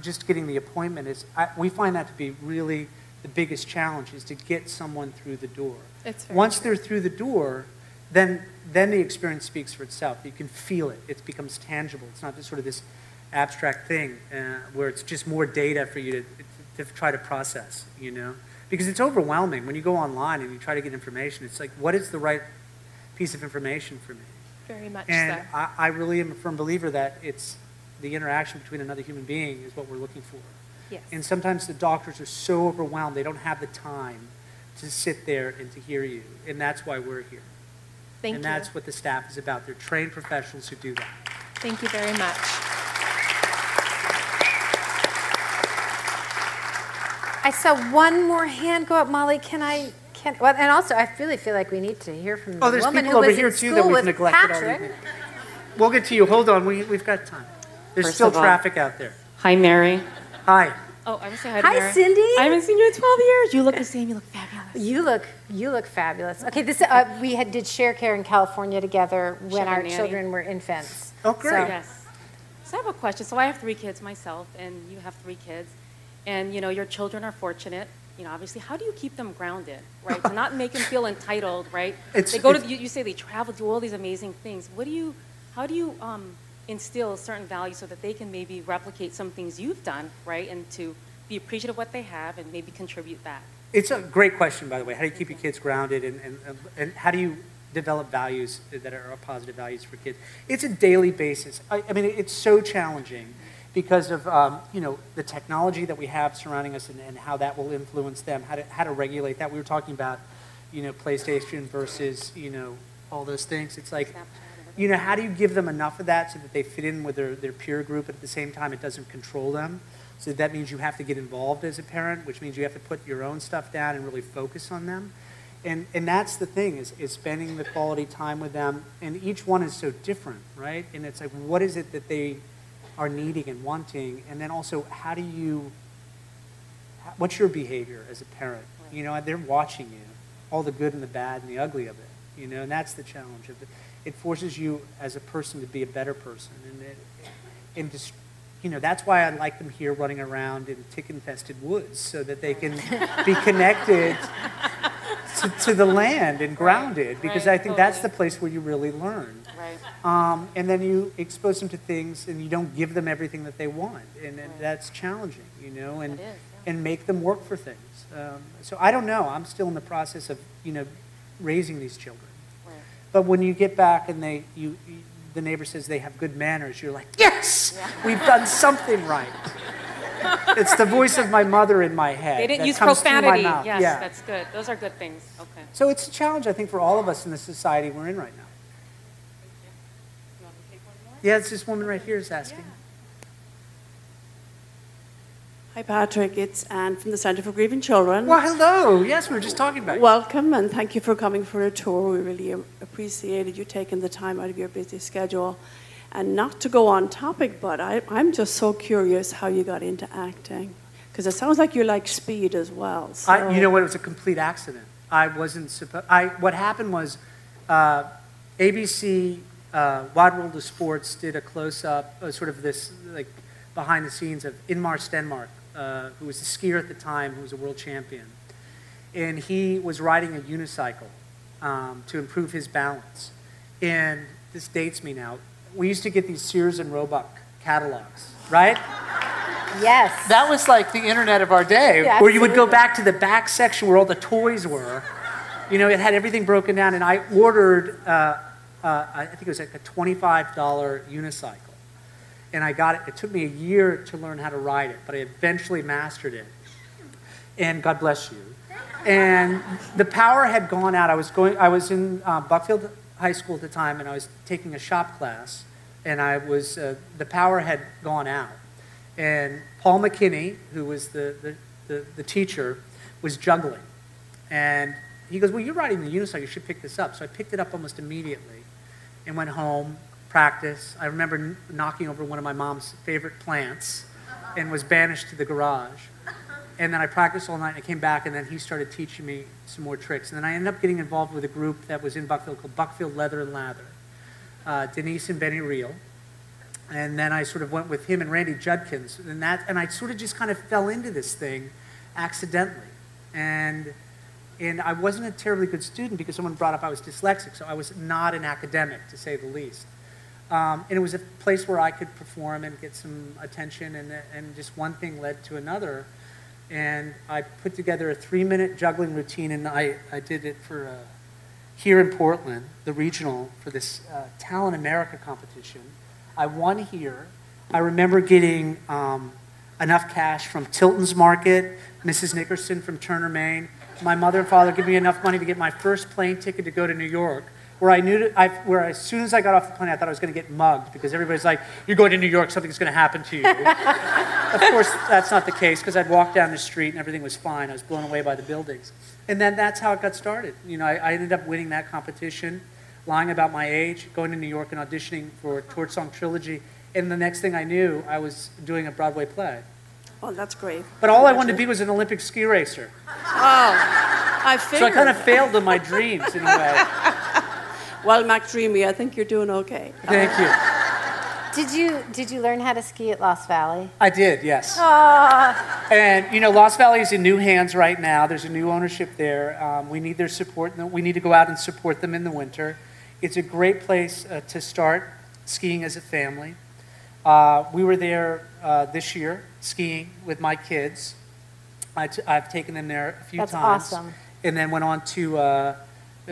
[SPEAKER 3] just getting the appointment. We find that to be really the biggest challenge is to get someone through the door. Once they're through the door, then the experience speaks for itself. You can feel it. It becomes tangible. It's not just sort of this abstract thing where it's just more data for you to try to process, Because it's overwhelming. When you go online and you try to get information, it's like, what is the right piece of information for me?
[SPEAKER 10] Very much
[SPEAKER 3] and
[SPEAKER 10] so.
[SPEAKER 3] I really am a firm believer that it's the interaction between another human being is what we're looking for.
[SPEAKER 10] Yes.
[SPEAKER 3] And sometimes the doctors are so overwhelmed, they don't have the time to sit there and to hear you. And that's why we're here.
[SPEAKER 10] Thank you.
[SPEAKER 3] And that's what the staff is about. They're trained professionals who do that.
[SPEAKER 10] Thank you very much.
[SPEAKER 2] I saw one more hand go up, Molly. Well, and also, I really feel like we need to hear from the woman who was in school with Patrick.
[SPEAKER 3] We'll get to you. Hold on. We've got time. There's still traffic out there.
[SPEAKER 11] Hi, Mary.
[SPEAKER 3] Hi.
[SPEAKER 11] Oh, I was saying hi to Mary.
[SPEAKER 2] Hi, Cindy.
[SPEAKER 11] I haven't seen you in 12 years. You look the same. You look fabulous.
[SPEAKER 2] You look fabulous. Okay, we did Share Care in California together when our children were infants.
[SPEAKER 3] Oh, great.
[SPEAKER 11] Yes. So I have a question. So I have 3 kids myself, and you have 3 kids. And, your children are fortunate. Obviously, how do you keep them grounded, right? To not make them feel entitled, right? They go to, you say they travel, do all these amazing things. How do you instill certain values so that they can maybe replicate some things you've done, right? And to be appreciative of what they have and maybe contribute that.
[SPEAKER 3] It's a great question, by the way. How do you keep your kids grounded and how do you develop values that are positive values for kids? It's a daily basis. I mean, it's so challenging because of the technology that we have surrounding us and how that will influence them, how to regulate that. We were talking about PlayStation versus all those things. It's like how do you give them enough of that so that they fit in with their peer group, but at the same time it doesn't control them? So that means you have to get involved as a parent, which means you have to put your own stuff down and really focus on them. And that's the thing is spending the quality time with them. And each one is so different, right? And it's like, what is it that they are needing and wanting? And then also, what's your behavior as a parent? They're watching you, all the good and the bad and the ugly of it, and that's the challenge of it. It forces you as a person to be a better person. And that's why I like them here running around in tick-infested woods so that they can be connected to the land and grounded, because
[SPEAKER 11] Right,
[SPEAKER 3] I think that's the
[SPEAKER 11] totally.
[SPEAKER 3] place where you really learn.
[SPEAKER 11] Right.
[SPEAKER 3] And then you expose them to things, and you don't give them everything that they want, and that's challenging, you know, and
[SPEAKER 11] It is, yeah.
[SPEAKER 3] and make them work for things. So I don't know. I'm still in the process of, you know, raising these children.
[SPEAKER 11] Right.
[SPEAKER 3] But when you get back and the neighbor says they have good manners, you're like, yes, we've done something right. It's the voice of my mother in my head.
[SPEAKER 11] They didn't
[SPEAKER 3] that
[SPEAKER 11] use
[SPEAKER 3] comes through my
[SPEAKER 11] profanity.
[SPEAKER 3] mouth.
[SPEAKER 11] Yes,
[SPEAKER 3] Yeah.
[SPEAKER 11] that's good. Those are good things. Okay.
[SPEAKER 3] So it's a challenge, I think, for all of us in the society we're in right now.
[SPEAKER 11] You want me to take one more?
[SPEAKER 3] Yeah, it's this woman right here is asking.
[SPEAKER 12] Hi, Patrick. It's Anne from the Center for Grieving Children.
[SPEAKER 3] Well, hello. Yes, we were just talking about you.
[SPEAKER 12] Welcome, and thank you for coming for a tour. We really appreciated you taking the time out of your busy schedule. And not to go on topic, but I'm just so curious how you got into acting. Because it sounds like you like speed as well. So.
[SPEAKER 3] You know what? It was a complete accident. I wasn't supposed. What happened was, ABC Wide World of Sports did a close-up, sort of this like behind the scenes of Inmar Stenmark, who was a skier at the time, who was a world champion, and he was riding a unicycle to improve his balance. And this dates me now. We used to get these Sears and Roebuck catalogs, right?
[SPEAKER 2] Yes.
[SPEAKER 3] That was like the internet of our day,
[SPEAKER 2] Yeah,
[SPEAKER 3] where you would go
[SPEAKER 2] absolutely.
[SPEAKER 3] back to the back section where all the toys were. You know, it had everything broken down, and I ordered, I think it was like a $25 unicycle. And I got it. It took me a year to learn how to ride it, but I eventually mastered it. And God bless you. And the power had gone out. I was in Buckfield High School at the time, and I was taking a shop class, and the power had gone out. And Paul McKinney, who was the teacher, was juggling. And he goes, well, you're riding the unicycle, you should pick this up. So I picked it up almost immediately and went home, practiced. I remember knocking over one of my mom's favorite plants and was banished to the garage. And then I practiced all night, and I came back, and then he started teaching me some more tricks. And then I ended up getting involved with a group that was in Buckfield called Buckfield Leather and Lather, Denise and Benny Reel. And then I sort of went with him and Randy Judkins, and I sort of just kind of fell into this thing accidentally. And I wasn't a terribly good student because someone brought up I was dyslexic, so I was not an academic, to say the least. And it was a place where I could perform and get some attention, and just one thing led to another. And I put together a 3-minute juggling routine, and I did it for here in Portland, the regional, for this Talent America competition. I won here. I remember getting enough cash from Tilton's Market, Mrs. Nickerson from Turner, Maine. My mother and father gave me enough money to get my first plane ticket to go to New York, where as soon as I got off the plane, I thought I was going to get mugged because everybody's like, you're going to New York, something's going to happen to you. Of course, that's not the case because I'd walk down the street and everything was fine. I was blown away by the buildings. And then that's how it got started. You know, I ended up winning that competition, lying about my age, going to New York and auditioning for Torch Song Trilogy. And the next thing I knew, I was doing a Broadway play.
[SPEAKER 12] Oh, that's great.
[SPEAKER 3] But all I wanted to be was an Olympic ski racer.
[SPEAKER 12] Oh, I figured.
[SPEAKER 3] So I kind of failed in my dreams in a way.
[SPEAKER 12] Well, Mac Dreamy, I think you're doing okay.
[SPEAKER 3] Thank you.
[SPEAKER 2] Did you learn how to ski at Lost Valley?
[SPEAKER 3] I did, yes.
[SPEAKER 2] Aww.
[SPEAKER 3] And, you know, Lost Valley is in new hands right now. There's a new ownership there. We need their support. We need to go out and support them in the winter. It's a great place to start skiing as a family. We were there this year skiing with my kids. I've taken them there a few times.
[SPEAKER 2] That's awesome.
[SPEAKER 3] And then went on to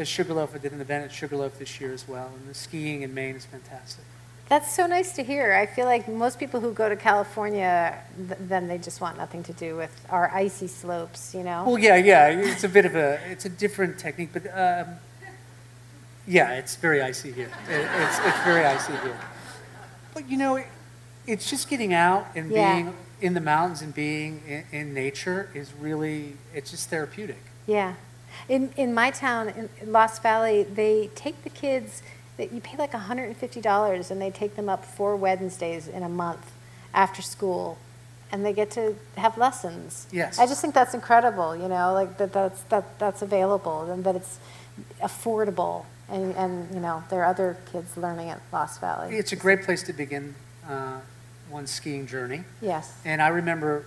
[SPEAKER 3] Sugarloaf. I did an event at Sugarloaf this year as well. And the skiing in Maine is fantastic.
[SPEAKER 2] That's so nice to hear. I feel like most people who go to California, then they just want nothing to do with our icy slopes, you know?
[SPEAKER 3] Well, yeah. It's a different technique, but yeah, it's very icy here. It's very icy here. But, you know, it's just getting out and being in the mountains and being in nature is really, it's just therapeutic.
[SPEAKER 2] Yeah. In my town, in Lost Valley, they take the kids, you pay like $150, and they take them up 4 Wednesdays in a month after school, and they get to have lessons.
[SPEAKER 3] Yes.
[SPEAKER 2] I just think that's incredible, you know, like that's available and that it's affordable, and you know, there are other kids learning at Lost Valley.
[SPEAKER 3] It's a great place to begin one's skiing journey.
[SPEAKER 2] Yes.
[SPEAKER 3] And I remember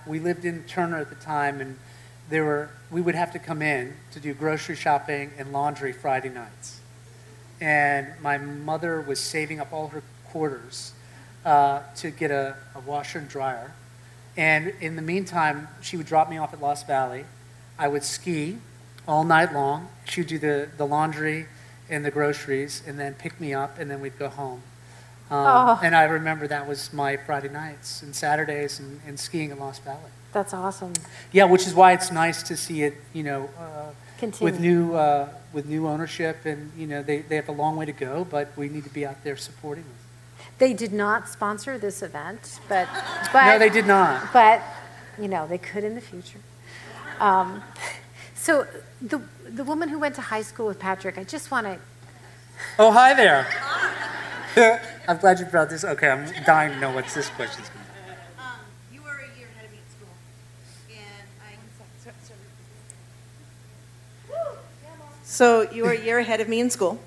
[SPEAKER 3] we lived in Turner at the time, and we would have to come in to do grocery shopping and laundry Friday nights. And my mother was saving up all her quarters to get a washer and dryer. And in the meantime, she would drop me off at Lost Valley. I would ski all night long. She would do the laundry and the groceries and then pick me up, and then we'd go home. And I remember that was my Friday nights and Saturdays and skiing in Lost Valley.
[SPEAKER 2] That's awesome.
[SPEAKER 3] Yeah, which is why it's nice to see it,
[SPEAKER 2] Continue.
[SPEAKER 3] with new ownership, and they have a long way to go, but we need to be out there supporting them.
[SPEAKER 2] They did not sponsor this event, but
[SPEAKER 3] No, they did not.
[SPEAKER 2] But they could in the future. So the woman who went to high school with Patrick, I just want to.
[SPEAKER 3] Oh, hi there. I'm glad you brought this. Okay, I'm dying to know what this question's going to be.
[SPEAKER 13] You were a year ahead of me at school, and So you were a year ahead of me in school,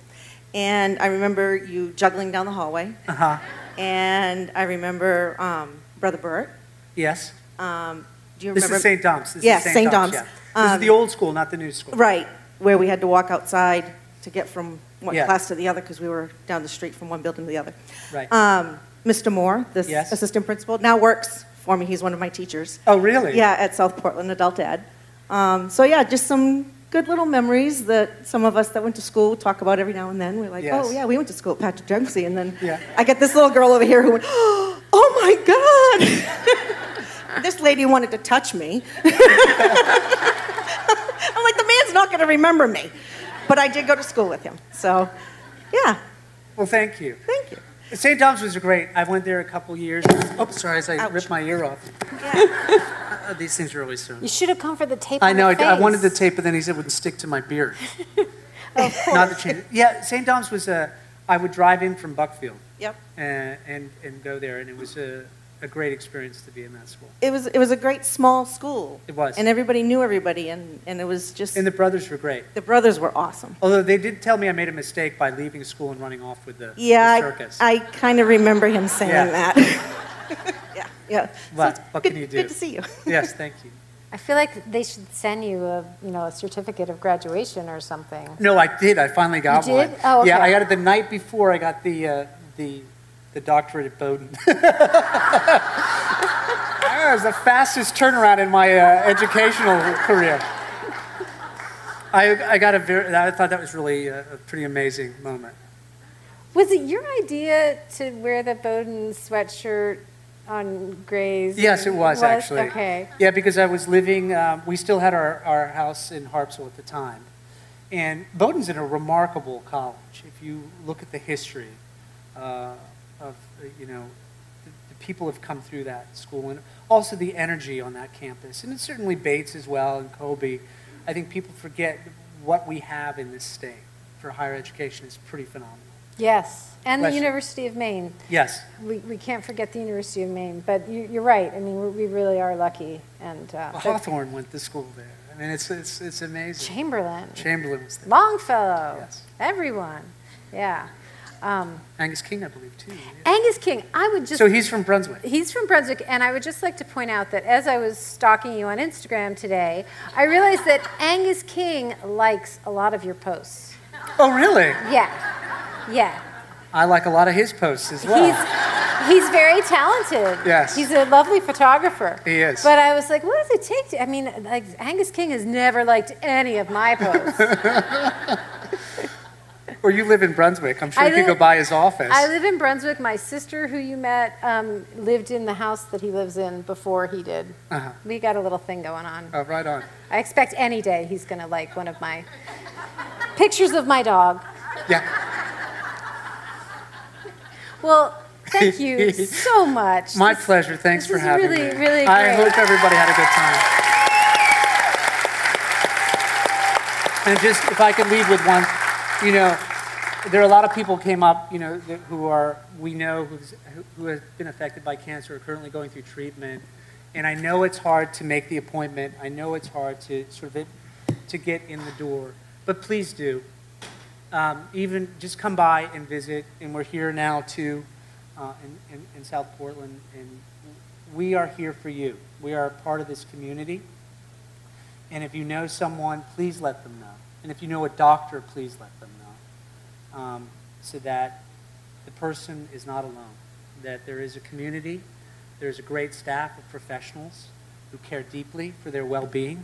[SPEAKER 13] and I remember you juggling down the hallway.
[SPEAKER 3] Uh-huh.
[SPEAKER 13] And I remember Brother Burt.
[SPEAKER 3] Yes.
[SPEAKER 13] Do you remember?
[SPEAKER 3] This is St. Dom's.
[SPEAKER 13] Yes, St. Dom's.
[SPEAKER 3] Yeah. This is the old school, not the new school.
[SPEAKER 13] Right, where we had to walk outside to get from one
[SPEAKER 3] Yeah.
[SPEAKER 13] class to the other because we were down the street from one building to the other.
[SPEAKER 3] Right.
[SPEAKER 13] Mr. Moore, this
[SPEAKER 3] Yes.
[SPEAKER 13] assistant principal, now works for me. He's one of my teachers.
[SPEAKER 3] Oh, really?
[SPEAKER 13] Yeah, at South Portland Adult Ed. So yeah, just some good little memories that some of us that went to school talk about every now and then. We're like,
[SPEAKER 3] Yes.
[SPEAKER 13] oh yeah, we went to school at Patrick Dempsey, and then
[SPEAKER 3] Yeah.
[SPEAKER 13] I get this little girl over here who went, oh my God! This lady wanted to touch me. I'm like, the man's not going to remember me. But I did go to school with him. So, yeah.
[SPEAKER 3] Well, thank you.
[SPEAKER 13] Thank you.
[SPEAKER 3] St. Dom's was great. I went there a couple years. Oh, sorry, as I
[SPEAKER 13] Ouch.
[SPEAKER 3] ripped my ear off.
[SPEAKER 13] Yeah.
[SPEAKER 3] These things are always so.
[SPEAKER 2] You should have come for the tape.
[SPEAKER 3] I
[SPEAKER 2] on
[SPEAKER 3] know.
[SPEAKER 2] the
[SPEAKER 3] I wanted the
[SPEAKER 2] face.
[SPEAKER 3] tape, but then he said it wouldn't stick to my beard.
[SPEAKER 2] Of course.
[SPEAKER 3] Not to change it. Yeah, St. Dom's was I would drive in from Buckfield.
[SPEAKER 13] Yep.
[SPEAKER 3] And go there, and it was a great experience to be in that school.
[SPEAKER 13] It was a great small school.
[SPEAKER 3] It was.
[SPEAKER 13] And everybody knew everybody, and it was just...
[SPEAKER 3] And the brothers were great.
[SPEAKER 13] The brothers were awesome.
[SPEAKER 3] Although they did tell me I made a mistake by leaving school and running off with the circus.
[SPEAKER 13] I kind of remember him saying that. Yeah.
[SPEAKER 3] But
[SPEAKER 13] So
[SPEAKER 3] what
[SPEAKER 13] good,
[SPEAKER 3] can you do?
[SPEAKER 13] Good to see you.
[SPEAKER 3] Yes, thank you.
[SPEAKER 2] I feel like they should send you a certificate of graduation or something.
[SPEAKER 3] No, I did. I finally got
[SPEAKER 2] You
[SPEAKER 3] one.
[SPEAKER 2] did? Oh, okay.
[SPEAKER 3] Yeah, I got it the night before I got the doctorate at Bowdoin. That was the fastest turnaround in my educational career. I thought that was really a pretty amazing moment.
[SPEAKER 2] Was it your idea to wear the Bowdoin sweatshirt on Gray's?
[SPEAKER 3] Yes, it was actually.
[SPEAKER 2] Okay.
[SPEAKER 3] Yeah, because I was living, we still had our house in Harpswell at the time. And Bowdoin's in a remarkable college. If you look at the history of, the people have come through that school, and also the energy on that campus. And it's certainly Bates as well, and Colby. I think people forget what we have in this state for higher education is pretty phenomenal.
[SPEAKER 2] Yes, and
[SPEAKER 3] Bless
[SPEAKER 2] the
[SPEAKER 3] you.
[SPEAKER 2] University of Maine.
[SPEAKER 3] Yes.
[SPEAKER 2] We can't forget the University of Maine, but you're right. I mean, we really are lucky. And
[SPEAKER 3] Hawthorne went to school there. I mean, it's amazing.
[SPEAKER 2] Chamberlain
[SPEAKER 3] Was there.
[SPEAKER 2] Longfellow.
[SPEAKER 3] Yes.
[SPEAKER 2] Everyone. Yeah.
[SPEAKER 3] Angus King, I believe, too.
[SPEAKER 2] Angus King, I would just...
[SPEAKER 3] So he's from Brunswick.
[SPEAKER 2] He's from Brunswick, and I would just like to point out that as I was stalking you on Instagram today, I realized that Angus King likes a lot of your posts.
[SPEAKER 3] Oh, really?
[SPEAKER 2] Yeah.
[SPEAKER 3] I like a lot of his posts as well.
[SPEAKER 2] He's very talented.
[SPEAKER 3] Yes.
[SPEAKER 2] He's a lovely photographer.
[SPEAKER 3] He is.
[SPEAKER 2] But I was like, what does it take to... I mean, like, Angus King has never liked any of my posts.
[SPEAKER 3] Or you live in Brunswick. I'm sure you could go by his office.
[SPEAKER 2] I live in Brunswick. My sister, who you met, lived in the house that he lives in before he did.
[SPEAKER 3] Uh-huh.
[SPEAKER 2] We got a little thing going on.
[SPEAKER 3] Oh, right on.
[SPEAKER 2] I expect any day he's going to like one of my pictures of my dog.
[SPEAKER 3] Yeah.
[SPEAKER 2] Well, thank you so much.
[SPEAKER 3] My pleasure. Thanks for having me.
[SPEAKER 2] This is really great.
[SPEAKER 3] I hope everybody had a good time. And just, if I could leave with one, there are a lot of people came up, who have been affected by cancer, are currently going through treatment. And I know it's hard to make the appointment. I know it's hard to to get in the door. But please do. Even just come by and visit. And we're here now too, in South Portland. And we are here for you. We are a part of this community. And if you know someone, please let them know. And if you know a doctor, please let them know. So that the person is not alone. That there is a community, there's a great staff of professionals who care deeply for their well-being,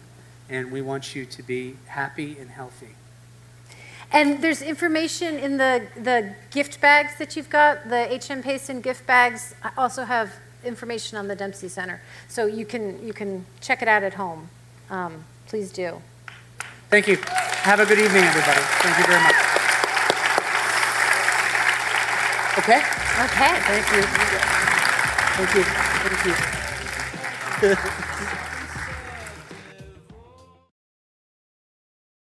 [SPEAKER 3] and we want you to be happy and healthy.
[SPEAKER 2] And there's information in the gift bags that you've got. The H.M. Payson gift bags also have information on the Dempsey Center. So you can check it out at home. Please do.
[SPEAKER 3] Thank you. Have a good evening, everybody. Thank you very much. Okay?
[SPEAKER 2] Okay.
[SPEAKER 3] Thank you. Thank you. Thank you.